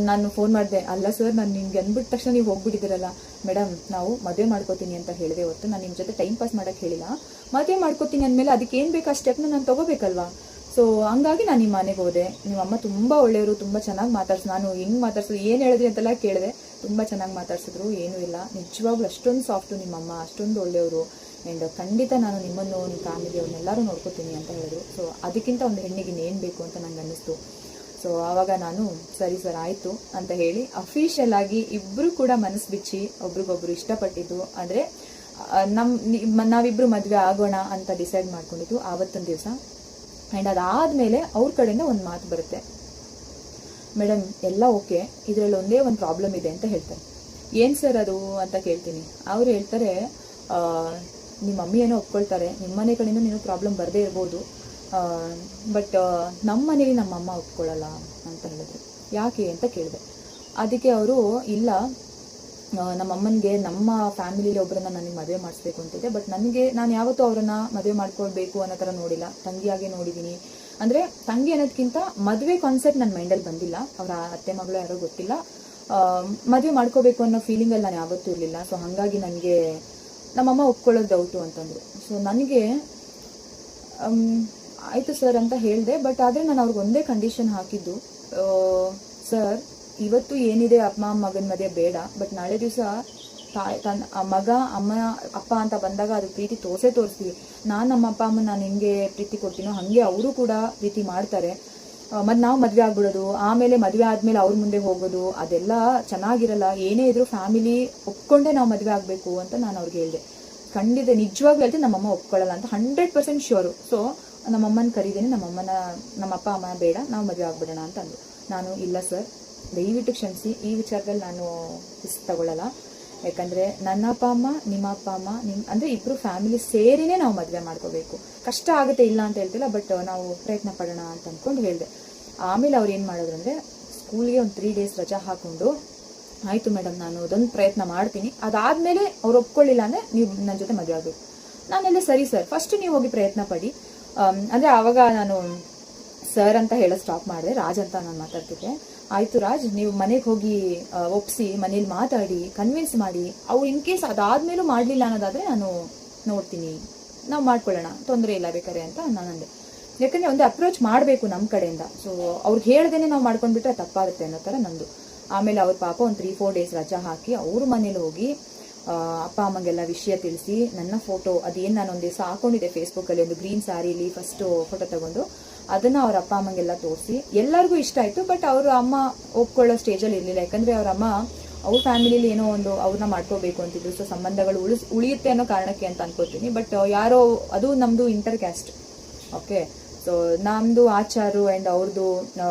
ನಾನು ಫೋನ್ ಮಾಡಿದೆ, ಅಲ್ಲ ಸರ್ ನಾನು ನಿಮ್ಗೆ ಅಂದ್ಬಿಟ್ಟ ತಕ್ಷಣ ನೀವು ಹೋಗ್ಬಿಟ್ಟಿದ್ದೀರಲ್ಲ ಮೇಡಮ್, ನಾವು ಮದುವೆ ಮಾಡ್ಕೋತೀನಿ ಅಂತ ಹೇಳಿದೆ ಹೊತ್ತು, ನಾನು ನಿಮ್ಮ ಜೊತೆ ಟೈಮ್ ಪಾಸ್ ಮಾಡೋಕ್ಕೆ ಹೇಳಿಲ್ಲ, ಮದುವೆ ಮಾಡ್ಕೋತೀನಿ ಅಂದಮೇಲೆ ಅದಕ್ಕೆ ಏನು ಬೇಕು ಆ ಸ್ಟೆಪ್ನ ನಾನು ತೊಗೋಬೇಕಲ್ವಾ. ಸೊ ಹಂಗಾಗಿ ನಾನು ನಿಮ್ಮ ಮನೆಗೆ ಹೋದೆ. ನಿಮ್ಮ ಅಮ್ಮ ತುಂಬ ಒಳ್ಳೆಯವರು, ತುಂಬ ಚೆನ್ನಾಗಿ ಮಾತಾಡ್ಸಿ, ನಾನು ಹೆಂಗೆ ಮಾತಾಡ್ಸೋದು ಏನು ಹೇಳಿದ್ರಿ ಅಂತೆಲ್ಲ ಕೇಳಿದೆ, ತುಂಬ ಚೆನ್ನಾಗಿ ಮಾತಾಡ್ಸಿದ್ರು, ಏನೂ ಇಲ್ಲ, ನಿಜವಾಗ್ಲೂ ಅಷ್ಟೊಂದು ಸಾಫ್ಟು ನಿಮ್ಮಮ್ಮ, ಅಷ್ಟೊಂದು ಒಳ್ಳೆಯವರು, ಆ್ಯಂಡ್ ಖಂಡಿತ ನಾನು ನಿಮ್ಮನ್ನು, ನಿಮ್ಮ ಫ್ಯಾಮಿಲಿ ಅವ್ರನ್ನೆಲ್ಲರೂ ನೋಡ್ಕೋತೀನಿ ಅಂತ ಹೇಳಿದ್ರು. ಸೊ ಅದಕ್ಕಿಂತ ಒಂದು ಹೆಣ್ಣಿಗೆ ಇನ್ನೇನು ಬೇಕು ಅಂತ ನಂಗೆ ಅನ್ನಿಸ್ತು. ಸೊ ಆವಾಗ ನಾನು ಸರಿ ಸರ್ ಆಯಿತು ಅಂತ ಹೇಳಿ ಅಫಿಷಿಯಲ್ ಆಗಿ ಇಬ್ಬರು ಕೂಡ ಮನಸ್ಸು ಬಿಚ್ಚಿ ಒಬ್ರಿಗೊಬ್ರು ಇಷ್ಟಪಟ್ಟಿದ್ದು, ಅಂದರೆ ನಾವಿಬ್ಬರು ಮದುವೆ ಆಗೋಣ ಅಂತ ಡಿಸೈಡ್ ಮಾಡ್ಕೊಂಡಿದ್ದು ಆವತ್ತೊಂದು ದಿವಸ. ಆ್ಯಂಡ್ ಅದಾದಮೇಲೆ ಅವ್ರ ಕಡೆಯಿಂದ ಒಂದು ಮಾತು ಬರುತ್ತೆ, ಮೇಡಮ್ ಎಲ್ಲ ಓಕೆ, ಇದರಲ್ಲಿ ಒಂದೇ ಒಂದು ಪ್ರಾಬ್ಲಮ್ ಇದೆ ಅಂತ ಹೇಳ್ತಾರೆ. ಏನು ಸರ್ ಅದು ಅಂತ ಕೇಳ್ತೀನಿ. ಅವ್ರು ಹೇಳ್ತಾರೆ, ನಿಮ್ಮ ಮಮ್ಮಿ ಏನೋ ಒಪ್ಕೊಳ್ತಾರೆ, ನಿಮ್ಮ ಮನೆ ಕಡೆಯಿಂದ ನೀನು ಪ್ರಾಬ್ಲಮ್ ಬರದೇ ಇರ್ಬೋದು, ಬಟ್ ನಮ್ಮ ಮನೇಲಿ ನಮ್ಮಮ್ಮ ಒಪ್ಕೊಳ್ಳಲ್ಲ ಅಂತ ಹೇಳಿದ್ರು. ಯಾಕೆ ಅಂತ ಕೇಳಿದೆ. ಅದಕ್ಕೆ ಅವರು, ಇಲ್ಲ ನಮ್ಮಮ್ಮನಿಗೆ ನಮ್ಮ ಫ್ಯಾಮಿಲಿಲಿ ಒಬ್ಬರನ್ನ ನನಗೆ ಮದುವೆ ಮಾಡಿಸ್ಬೇಕು ಅಂತಿದೆ, ಬಟ್ ನಾನು ಯಾವತ್ತೂ ಅವರನ್ನ ಮದುವೆ ಮಾಡ್ಕೊಳ್ಬೇಕು ಅನ್ನೋ ಥರ ನೋಡಿಲ್ಲ, ತಂಗಿಯಾಗೆ ನೋಡಿದ್ದೀನಿ. ಅಂದರೆ ತಂಗಿ ಅನ್ನೋದಕ್ಕಿಂತ ಮದುವೆ ಕಾನ್ಸೆಪ್ಟ್ ನನ್ನ ಮೈಂಡಲ್ಲಿ ಬಂದಿಲ್ಲ, ಅವರ ಅತ್ತೆ ಮಗಳು ಯಾರೋ ಗೊತ್ತಿಲ್ಲ, ಮದುವೆ ಮಾಡ್ಕೋಬೇಕು ಅನ್ನೋ ಫೀಲಿಂಗಲ್ಲಿ ನಾನು ಯಾವತ್ತೂ ಇರಲಿಲ್ಲ. ಸೊ ಹಾಗಾಗಿ ನನಗೆ ನಮ್ಮಮ್ಮ ಒಪ್ಕೊಳ್ಳೋದು ಡೌಟು ಅಂತಂದರು. ಸೊ ನನಗೆ ಆಯಿತು ಸರ್ ಅಂತ ಹೇಳಿದೆ. ಬಟ್ ಆದರೆ ನಾನು ಅವ್ರಿಗೆ ಒಂದೇ ಕಂಡೀಷನ್ ಹಾಕಿದ್ದು, ಸರ್ ಇವತ್ತು ಏನಿದೆ ಅಮ್ಮ ಮಗನ ಮದುವೆ ಬೇಡ, ಬಟ್ ನಾಳೆ ದಿವಸ ಮಗ ಅಮ್ಮ ಅಪ್ಪ ಅಂತ ಬಂದಾಗ ಅದು ಪ್ರೀತಿ ತೋರಿಸ್ತೀವಿ. ನಾನು ನಮ್ಮ ಅಪ್ಪ ಅಮ್ಮ ನಾನು ಹೆಂಗೆ ಪ್ರೀತಿ ಕೊಡ್ತೀನೋ ಹಾಗೆ ಅವರು ಕೂಡ ಪ್ರೀತಿ ಮಾಡ್ತಾರೆ. ಮತ್ತು ನಾವು ಮದುವೆ ಆಗ್ಬಿಡೋದು, ಆಮೇಲೆ ಮದುವೆ ಆದಮೇಲೆ ಅವ್ರ ಮುಂದೆ ಹೋಗೋದು, ಅದೆಲ್ಲ ಚೆನ್ನಾಗಿರಲ್ಲ. ಏನೇ ಇದ್ರು ಫ್ಯಾಮಿಲಿ ಒಪ್ಕೊಂಡೇ ನಾವು ಮದುವೆ ಆಗಬೇಕು ಅಂತ ನಾನು ಅವ್ರಿಗೆ ಹೇಳಿದೆ. ಖಂಡಿತ ನಿಜವಾಗ್ಲೂ ಹೇಳ್ತೀನಿ, ನಮ್ಮಮ್ಮ ಒಪ್ಕೊಳ್ಳಲ್ಲ ಅಂತ 100% ಶ್ಯೂರು. ಸೊ ನಮ್ಮಮ್ಮನ ಕರೀದೇನೆ, ನಮ್ಮ ಅಪ್ಪ ಅಮ್ಮ ಬೇಡ, ನಾವು ಮದುವೆ ಆಗ್ಬಿಡೋಣ ಅಂತ ಅಂದರು. ನಾನು, ಇಲ್ಲ ಸರ್ ದಯವಿಟ್ಟು ಕ್ಷಮಿಸಿ, ಈ ವಿಚಾರದಲ್ಲಿ ನಾನು ರಿಸ್ಕ್ ತಗೊಳ್ಳಲ್ಲ. ಯಾಕಂದರೆ ನನ್ನ ಅಪ್ಪ ಅಮ್ಮ, ನಿಮ್ಮ ಅಪ್ಪ ಅಮ್ಮ, ಅಂದರೆ ಇಬ್ಬರು ಫ್ಯಾಮಿಲಿ ಸೇರಿನೇ ನಾವು ಮದುವೆ ಮಾಡ್ಕೋಬೇಕು. ಕಷ್ಟ ಆಗುತ್ತೆ, ಇಲ್ಲ ಅಂತ ಹೇಳ್ತಿಲ್ಲ, ಬಟ್ ನಾವು ಪ್ರಯತ್ನ ಪಡೋಣ ಅಂತ ಅಂದ್ಕೊಂಡು ಹೇಳಿದೆ. ಆಮೇಲೆ ಅವ್ರು ಏನು ಮಾಡಿದ್ರು ಅಂದರೆ, ಸ್ಕೂಲ್ಗೆ ಒಂದು 3 ಡೇಸ್ ರಜಾ ಹಾಕ್ಕೊಂಡು, ಆಯಿತು ಮೇಡಮ್ ನಾನು ಅದೊಂದು ಪ್ರಯತ್ನ ಮಾಡ್ತೀನಿ, ಅದಾದಮೇಲೆ ಅವ್ರು ಒಪ್ಕೊಳ್ಳಿಲ್ಲ ಅಂದರೆ ನೀವು ನನ್ನ ಜೊತೆ ಮದುವೆ ಆಗಬೇಕು. ನಾನೆಲ್ಲ ಸರಿ ಸರ್, ಫಸ್ಟ್ ನೀವು ಹೋಗಿ ಪ್ರಯತ್ನ ಪಡಿ. ಅಂದರೆ ಆವಾಗ ನಾನು ಸರ್ ಅಂತ ಹೇಳೋದು ಸ್ಟಾಪ್ ಮಾಡಿದೆ, ರಾಜ್ ಅಂತ ನಾನು ಮಾತಾಡ್ತಿದ್ದೆ. ಆಯಿತು ರಾಜ್, ನೀವು ಮನೆಗೆ ಹೋಗಿ ಒಪ್ಪಿಸಿ, ಮನೇಲಿ ಮಾತಾಡಿ ಕನ್ವಿನ್ಸ್ ಮಾಡಿ, ಅವ್ರು ಇನ್ ಕೇಸ್ ಅದಾದಮೇಲೂ ಮಾಡಲಿಲ್ಲ ಅನ್ನೋದಾದರೆ ನಾನು ನೋಡ್ತೀನಿ, ನಾವು ಮಾಡ್ಕೊಳ್ಳೋಣ, ತೊಂದರೆ ಇಲ್ಲ ಬೇಕಾರೆ ಅಂತ ನಾನು ಅಂದೆ. ಯಾಕಂದರೆ ಒಂದು ಅಪ್ರೋಚ್ ಮಾಡಬೇಕು ನಮ್ಮ ಕಡೆಯಿಂದ. ಸೊ ಅವ್ರಿಗೆ ಹೇಳ್ದೇನೆ ನಾವು ಮಾಡ್ಕೊಂಡ್ಬಿಟ್ರೆ ತಪ್ಪಾಗುತ್ತೆ ಅನ್ನೋ ಥರ ನಂದು. ಆಮೇಲೆ ಅವ್ರ ಪಾಪ ಒಂದು 3-4 ಡೇಸ್ ರಜಾ ಹಾಕಿ ಅವ್ರ ಮನೇಲಿ ಹೋಗಿ ಅಪ್ಪ ಅಮ್ಮಗೆಲ್ಲ ವಿಷಯ ತಿಳಿಸಿ, ನನ್ನ ಫೋಟೋ ಅದೇನು ನಾನು ಒಂದು ದಿವಸ ಹಾಕೊಂಡಿದ್ದೆ ಫೇಸ್ಬುಕ್ಕಲ್ಲಿ, ಒಂದು ಗ್ರೀನ್ ಸ್ಯಾರಿಲಿ ಫಸ್ಟು ಫೋಟೋ ತಗೊಂಡು ಅದನ್ನು ಅವ್ರ ಅಪ್ಪ ಅಮ್ಮಗೆಲ್ಲ ತೋರಿಸಿ ಎಲ್ಲರಿಗೂ ಇಷ್ಟ ಆಯಿತು. ಬಟ್ ಅವರು ಅಮ್ಮ ಒಪ್ಕೊಳ್ಳೋ ಸ್ಟೇಜಲ್ಲಿ ಇರಲಿಲ್ಲ. ಯಾಕಂದರೆ ಅವ್ರ ಅಮ್ಮ ಅವ್ರ ಫ್ಯಾಮಿಲಿಲಿ ಏನೋ ಒಂದು ಅವ್ರನ್ನ ಮಾಡ್ಕೋಬೇಕು ಅಂತಿದ್ರು. ಸೊ ಸಂಬಂಧಗಳು ಉಳಿಯುತ್ತೆ ಅನ್ನೋ ಕಾರಣಕ್ಕೆ ಅಂತ ಅನ್ಕೋತೀನಿ. ಬಟ್ ಯಾರೋ, ಅದು ನಮ್ಮದು ಇಂಟರ್ ಕ್ಯಾಸ್ಟ್, ಓಕೆ. ಸೊ ನಮ್ಮದು ಆಚಾರು ಆ್ಯಂಡ್ ಅವ್ರದ್ದು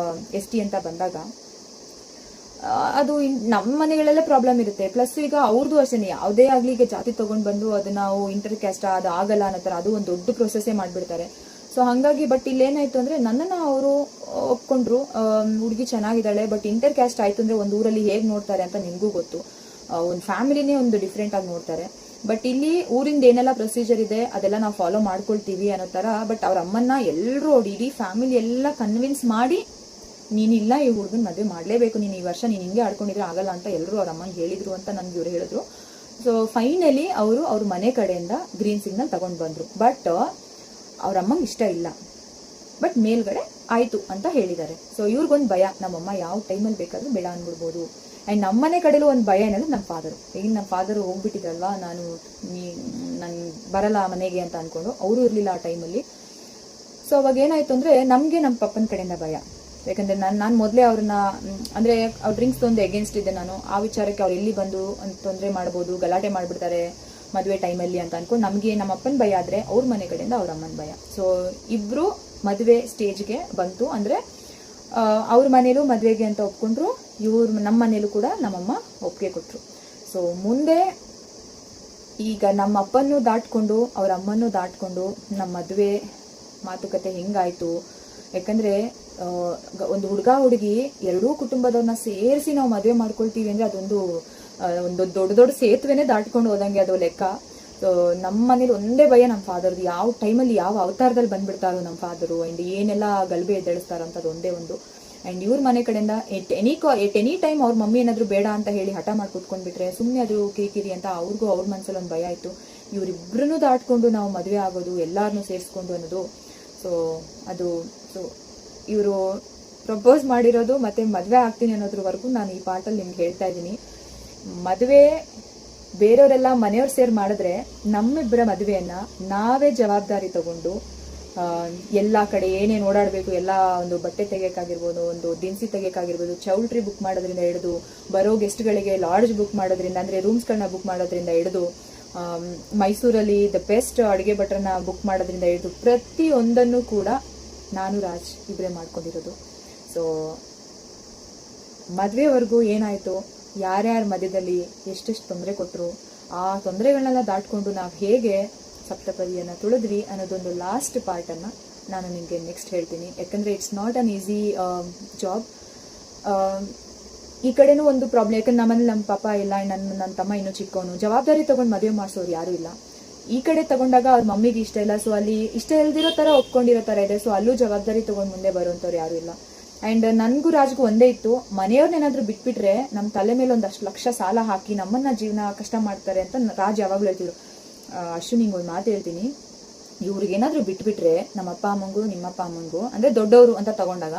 ST ಅಂತ ಬಂದಾಗ ಅದು ನಮ್ಮ ಮನೆಗಳಲ್ಲೇ ಪ್ರಾಬ್ಲಮ್ ಇರುತ್ತೆ. ಪ್ಲಸ್ ಈಗ ಅವ್ರದ್ದು ಅಷ್ಟೇ, ಯಾವುದೇ ಆಗ್ಲಿ ಈಗ ಜಾತಿ ತಗೊಂಡ್ ಬಂದು ಅದನ್ನ ನಾವು ಇಂಟರ್ ಕ್ಯಾಸ್ಟ್ ಅದು ಆಗಲ್ಲ ಅನ್ನೋ ತರ ಅದು ಒಂದು ದೊಡ್ಡ ಪ್ರೊಸೆಸ್ಸೇ ಮಾಡ್ಬಿಡ್ತಾರೆ. ಸೊ ಹಾಗಾಗಿ ಬಟ್ ಇಲ್ಲೇನಾಯ್ತು ಅಂದ್ರೆ ನನ್ನನ್ನ ಅವರು ಒಪ್ಕೊಂಡ್ರು, ಹುಡುಗಿ ಚೆನ್ನಾಗಿದ್ದಾಳೆ, ಬಟ್ ಇಂಟರ್ ಕ್ಯಾಸ್ಟ್ ಆಯ್ತು ಅಂದ್ರೆ ಒಂದು ಊರಲ್ಲಿ ಹೇಗ್ ನೋಡ್ತಾರೆ ಅಂತ ನಿಮ್ಗೂ ಗೊತ್ತು, ಒಂದು ಫ್ಯಾಮಿಲಿನೇ ಒಂದು ಡಿಫ್ರೆಂಟ್ ಆಗಿ ನೋಡ್ತಾರೆ. ಬಟ್ ಇಲ್ಲಿ ಊರಿಂದ ಏನೆಲ್ಲ ಪ್ರೊಸೀಜರ್ ಇದೆ ಅದೆಲ್ಲ ನಾವು ಫಾಲೋ ಮಾಡ್ಕೊಳ್ತೀವಿ ಅನ್ನೋ ತರ. ಬಟ್ ಅವ್ರ ಅಮ್ಮನ್ನ ಎಲ್ಲರೂ ಇಡೀ ಫ್ಯಾಮಿಲಿ ಎಲ್ಲ ಕನ್ವಿನ್ಸ್ ಮಾಡಿ ನೀನಿಲ್ಲ ಈ ಹುಡುಗನ್ ಮದುವೆ ಮಾಡ್ಲೇಬೇಕು, ನೀನು ಈ ವರ್ಷ ನೀನ್ ಹಿಂಗೆ ಆಡ್ಕೊಂಡಿದ್ರೆ ಆಗಲ್ಲ ಅಂತ ಎಲ್ಲರೂ ಅವ್ರ ಅಮ್ಮಂಗೆ ಹೇಳಿದ್ರು ಅಂತ ನನ್ಗೆ ಇವ್ರು ಹೇಳಿದ್ರು. ಸೊ ಫೈನಲಿ ಅವರು ಅವ್ರ ಮನೆ ಕಡೆಯಿಂದ ಗ್ರೀನ್ ಸಿಗ್ನಲ್ ತಗೊಂಡ್ ಬಂದ್ರು. ಬಟ್ ಅವ್ರ ಅಮ್ಮಂಗೆ ಇಷ್ಟ ಇಲ್ಲ, ಬಟ್ ಮೇಲ್ಗಡೆ ಆಯ್ತು ಅಂತ ಹೇಳಿದ್ದಾರೆ. ಸೊ ಇವ್ರಿಗೊಂದು ಭಯ, ನಮ್ಮಮ್ಮ ಯಾವ ಟೈಮಲ್ಲಿ ಬೇಕಾದ್ರೂ ಬೇಡ ಅನ್ಬಿಡ್ಬೋದು. ಅಂಡ್ ನಮ್ಮನೆ ಕಡೆಲೂ ಒಂದು ಭಯ ಏನಂದ್ರೆ ನಮ್ಮ ಫಾದರು, ಈಗ ನಮ್ಮ ಫಾದರು ಹೋಗ್ಬಿಟ್ಟಿದ್ರಲ್ವಾ, ನಾನು ಬರಲ್ಲ ಮನೆಗೆ ಅಂತ ಅನ್ಕೊಂಡು ಅವರು ಇರ್ಲಿಲ್ಲ ಆ ಟೈಮಲ್ಲಿ. ಸೊ ಅವಾಗ ಏನಾಯ್ತು ಅಂದ್ರೆ ನಮ್ಗೆ ನಮ್ಮ ಪಪ್ಪನ ಕಡೆಯಿಂದ ಭಯ. ಯಾಕಂದ್ರೆ ನಾನು ಮೊದಲೇ ಅವ್ರನ್ನ ಅಂದ್ರೆ ಅವ್ರ ಡ್ರಿಂಕ್ಸ್ ಒಂದು ಅಗೇನ್ಸ್ಟ್ ಇದ್ದೆ ನಾನು. ಆ ವಿಚಾರಕ್ಕೆ ಅವ್ರು ಎಲ್ಲಿ ಬಂದು ತೊಂದರೆ ಮಾಡ್ಬೋದು, ಗಲಾಟೆ ಮಾಡ್ಬಿಡ್ತಾರೆ ಮದುವೆ ಟೈಮಲ್ಲಿ ಅಂತ ಅನ್ಕೊಂಡು ನಮ್ಗೆ ನಮ್ಮ ಅಪ್ಪನ ಭಯ ಆದ್ರೆ ಅವ್ರ ಮನೆ ಕಡೆಯಿಂದ ಅವ್ರ ಅಮ್ಮನ ಭಯ. ಸೊ ಇಬ್ರು ಮದುವೆ ಸ್ಟೇಜ್ಗೆ ಬಂತು. ಅಂದ್ರೆ ಅವ್ರ ಮನೇಲೂ ಮದುವೆಗೆ ಅಂತ ಒಪ್ಕೊಂಡ್ರು, ನಮ್ಮ ಮನೇಲೂ ಕೂಡ ನಮ್ಮಮ್ಮ ಒಪ್ಪಿಗೆ ಕೊಟ್ರು. ಸೊ ಮುಂದೆ ಈಗ ನಮ್ಮ ಅಪ್ಪನ್ನು ದಾಟ್ಕೊಂಡು ಅವ್ರ ಅಮ್ಮನ್ನು ದಾಟ್ಕೊಂಡು ನಮ್ಮ ಮದುವೆ ಮಾತುಕತೆ ಹೆಂಗಾಯ್ತು. ಯಾಕಂದ್ರೆ ಒಂದು ಹುಡುಗ ಹುಡುಗಿ ಎರಡೂ ಕುಟುಂಬದವ್ರನ್ನ ಸೇರಿಸಿ ನಾವು ಮದುವೆ ಮಾಡ್ಕೊಳ್ತೀವಿ ಅಂದ್ರೆ ಅದೊಂದು ದೊಡ್ಡ ದೊಡ್ಡ ಸೇತುವೆನೆ ದಾಟ್ಕೊಂಡು ಹೋದಂಗೆ ಅದು ಲೆಕ್ಕ. ಸೊ ನಮ್ಮ ಮನೇಲಿ ಒಂದೇ ಭಯ ನಮ್ಮ ಫಾದರ್ದು, ಯಾವ ಟೈಮಲ್ಲಿ ಯಾವ ಅವತಾರದಲ್ಲಿ ಬಂದ್ಬಿಡ್ತಾರೋ ನಮ್ಮ ಫಾದರು, ಅಂಡ್ ಏನೆಲ್ಲ ಗಲ್ಬೆ ಎದ್ದೇಳಿಸ್ತಾರೋ ಅಂತದ್ದು ಒಂದೇ ಒಂದು. ಅಂಡ್ ಇವ್ರ ಮನೆ ಕಡೆಯಿಂದ ಎಟ್ ಎನಿ ಟೈಮ್ ಅವ್ರ ಮಮ್ಮಿ ಏನಾದ್ರು ಬೇಡ ಅಂತ ಹೇಳಿ ಹಠ ಮಾಡಿ ಕೂತ್ಕೊಂಡ್ಬಿಟ್ರೆ ಸುಮ್ಮನೆ ಅದು ಕಿರಿಕಿರಿ ಅಂತ ಅವ್ರಿಗೂ ಅವ್ರ ಮನಸ್ಸಲ್ಲಿ ಒಂದು ಭಯ ಆಯ್ತು. ಇವ್ರಿಬ್ರು ದಾಟ್ಕೊಂಡು ನಾವು ಮದುವೆ ಆಗೋದು, ಎಲ್ಲಾರನ್ನೂ ಸೇರಿಸ್ಕೊಂಡು ಅನ್ನೋದು. ಸೊ ಇವರು ಪ್ರಪೋಸ್ ಮಾಡಿರೋದು ಮತ್ತೆ ಮದುವೆ ಆಗ್ತೀನಿ ಅನ್ನೋದ್ರವರೆಗೂ ನಾನು ಈ ಪಾರ್ಟಲ್ಲಿ ನಿಮ್ಗೆ ಹೇಳ್ತಾ ಇದ್ದೀನಿ. ಮದುವೆ ಬೇರೆಯವರೆಲ್ಲ ಮನೆಯವ್ರು ಸೇರಿ ಮಾಡಿದ್ರೆ ನಮ್ಮಿಬ್ಬರ ಮದುವೆಯನ್ನ ನಾವೇ ಜವಾಬ್ದಾರಿ ತಗೊಂಡು ಎಲ್ಲ ಕಡೆ ಏನೇನು ಓಡಾಡಬೇಕು, ಎಲ್ಲ ಒಂದು ಬಟ್ಟೆ ತೆಗಿಯೋಕ್ಕಾಗಿರ್ಬೋದು, ಒಂದು ದಿನಸಿ ತೆಗಿಯೋಕ್ಕಾಗಿರ್ಬೋದು, ಚೌಲ್ಟ್ರಿ ಬುಕ್ ಮಾಡೋದ್ರಿಂದ ಹಿಡಿದು ಬರೋ ಗೆಸ್ಟ್ಗಳಿಗೆ ಲಾಡ್ಜ್ ಬುಕ್ ಮಾಡೋದ್ರಿಂದ ಅಂದರೆ ರೂಮ್ಸ್ಗಳನ್ನ ಬುಕ್ ಮಾಡೋದ್ರಿಂದ ಹಿಡಿದು ಮೈಸೂರಲ್ಲಿ ದ ಬೆಸ್ಟ್ ಅಡುಗೆ ಭಟ್ರನ್ನ ಬುಕ್ ಮಾಡೋದ್ರಿಂದ ಹಿಡಿದು ಪ್ರತಿಯೊಂದನ್ನು ಕೂಡ ನಾನು ರಾಜ್ ಇಬ್ಬರೇ ಮಾಡ್ಕೊಂಡಿರೋದು. ಸೊ ಮದುವೆವರೆಗೂ ಏನಾಯಿತು, ಯಾರ್ಯಾರ ಮಧ್ಯದಲ್ಲಿ ಎಷ್ಟೆಷ್ಟು ತೊಂದರೆ ಕೊಟ್ಟರು, ಆ ತೊಂದರೆಗಳನ್ನೆಲ್ಲ ದಾಟ್ಕೊಂಡು ನಾವು ಹೇಗೆ ಸಪ್ತಪದಿಯನ್ನು ತುಳಿದ್ವಿ ಅನ್ನೋದೊಂದು ಲಾಸ್ಟ್ ಪಾರ್ಟನ್ನು ನಾನು ನಿಮಗೆ ನೆಕ್ಸ್ಟ್ ಹೇಳ್ತೀನಿ. ಯಾಕಂದರೆ it's not an easy job. ಈ ಕಡೆನೂ ಒಂದು ಪ್ರಾಬ್ಲಮ್, ಯಾಕಂದ್ರೆ ನಮ್ಮಲ್ಲಿ ನಮ್ಮ ಪಾಪ ಇಲ್ಲ, ನನ್ನ ತಮ್ಮ ಇನ್ನೂ ಚಿಕ್ಕವನು, ಜವಾಬ್ದಾರಿ ತಗೊಂಡು ಮದುವೆ ಮಾಡಿಸೋರು ಯಾರೂ ಇಲ್ಲ. ಈ ಕಡೆ ತಗೊಂಡಾಗ ಅವ್ರ ಮಮ್ಮಿಗೆ ಇಷ್ಟ ಇಲ್ಲ, ಸೊ ಅಲ್ಲಿ ಇಷ್ಟ ಇಲ್ದಿರೋ ಥರ ಒಪ್ಕೊಂಡಿರೋ ಥರ ಇದೆ. ಸೊ ಅಲ್ಲೂ ಜವಾಬ್ದಾರಿ ತಗೊಂಡು ಮುಂದೆ ಬರುವಂಥವ್ರು ಯಾರೂ ಇಲ್ಲ. ಆ್ಯಂಡ್ ನನಗೂ ರಾಜ್ಗೂ ಒಂದೇ ಇತ್ತು, ಮನೆಯವ್ರನ್ನೇನಾದ್ರೂ ಬಿಟ್ಬಿಟ್ರೆ ನಮ್ಮ ತಲೆ ಮೇಲೆ ಒಂದಷ್ಟು ಲಕ್ಷ ಸಾಲ ಹಾಕಿ ನಮ್ಮನ್ನ ಜೀವನ ಕಷ್ಟ ಮಾಡ್ತಾರೆ ಅಂತ ರಾಜ್ ಯಾವಾಗಲೂ ಹೇಳ್ತಿದ್ರು. ಅಷ್ಟು ನಿಂಗೆ ಒಂದು ಮಾತು ಹೇಳ್ತೀನಿ, ಇವ್ರಿಗೇನಾದ್ರೂ ಬಿಟ್ಬಿಟ್ರೆ ನಮ್ಮ ಅಪ್ಪ ಅಮ್ಮಂಗೂ ನಿಮ್ಮಪ್ಪ ಅಮ್ಮಂಗೂ ಅಂದರೆ ದೊಡ್ಡವರು ಅಂತ ತಗೊಂಡಾಗ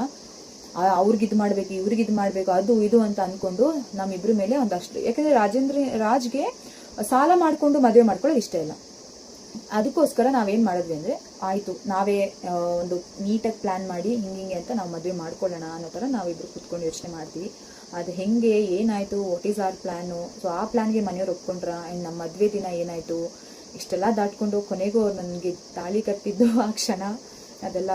ಅವ್ರಿಗಿದು ಮಾಡಬೇಕು ಇವ್ರಿಗಿದು ಮಾಡಬೇಕು ಅದು ಇದು ಅಂತ ಅಂದ್ಕೊಂಡು ನಮ್ಮಿಬ್ರ ಮೇಲೆ ಒಂದಷ್ಟು, ಯಾಕಂದರೆ ರಾಜ್ಗೆ ಸಾಲ ಮಾಡಿಕೊಂಡು ಮದುವೆ ಮಾಡ್ಕೊಳ್ಳೋದು ಇಷ್ಟ ಇಲ್ಲ. ಅದಕ್ಕೋಸ್ಕರ ನಾವೇನು ಮಾಡಿದ್ವಿ ಅಂದರೆ ಆಯಿತು ನಾವೇ ಒಂದು ನೀಟಾಗಿ ಪ್ಲ್ಯಾನ್ ಮಾಡಿ ಹಿಂಗೆ ಅಂತ ನಾವು ಮದುವೆ ಮಾಡ್ಕೊಳ್ಳೋಣ ಅನ್ನೋ ಥರ ನಾವಿಬ್ರು ಕೂತ್ಕೊಂಡು ಯೋಚನೆ ಮಾಡ್ತೀವಿ. ಅದು ಹೆಂಗೆ ಏನಾಯಿತು, what is our plan. So ಆ ಪ್ಲ್ಯಾನ್ಗೆ ಮನೆಯವ್ರು ಒಪ್ಕೊಂಡ್ರ. ಆ್ಯಂಡ್ ನಮ್ಮ ಮದುವೆ ದಿನ ಏನಾಯಿತು, ಇಷ್ಟೆಲ್ಲ ದಾಟ್ಕೊಂಡು ಕೊನೆಗೂ ಅವ್ರು ನನಗೆ ತಾಳಿ ಕಟ್ಟಿದ್ದು ಆ ಕ್ಷಣ, ಅದೆಲ್ಲ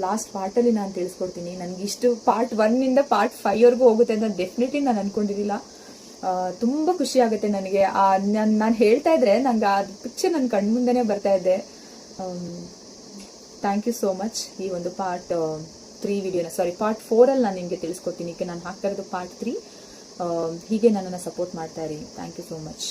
ಲಾಸ್ಟ್ ಪಾರ್ಟಲ್ಲಿ ನಾನು ತಿಳಿಸ್ಕೊಡ್ತೀನಿ. ನನಗಿಷ್ಟು ಪಾರ್ಟ್ 1 ಪಾರ್ಟ್ 5ವರೆಗೂ ಹೋಗುತ್ತೆ ಅಂತ ಡೆಫಿನೆಟ್ಲಿ ನಾನು ಅಂದ್ಕೊಂಡಿರಲಿಲ್ಲ. ತುಂಬ ಖುಷಿ ಆಗುತ್ತೆ ನನಗೆ. ನಾನು ಹೇಳ್ತಾ ಇದ್ರೆ ನಂಗೆ ಆ ಪಿಕ್ಚರ್ ನನ್ನ ಕಣ್ಮುಂದೆನೇ ಬರ್ತಾ ಇದೆ. Thank you so much. ಈ ಒಂದು ಪಾರ್ಟ್ 3 ವಿಡಿಯೋನ ಪಾರ್ಟ್ 4ಅಲ್ಲಿ ನಾನು ನಿಮಗೆ ತಿಳಿಸ್ಕೊಡ್ತೀನಿ. ನಾನು ಹಾಕ್ತಾ ಇರೋದು ಪಾರ್ಟ್ 3. ಹೀಗೆ ನನ್ನನ್ನು ಸಪೋರ್ಟ್ ಮಾಡ್ತಾ ಇರಿ. Thank you so much.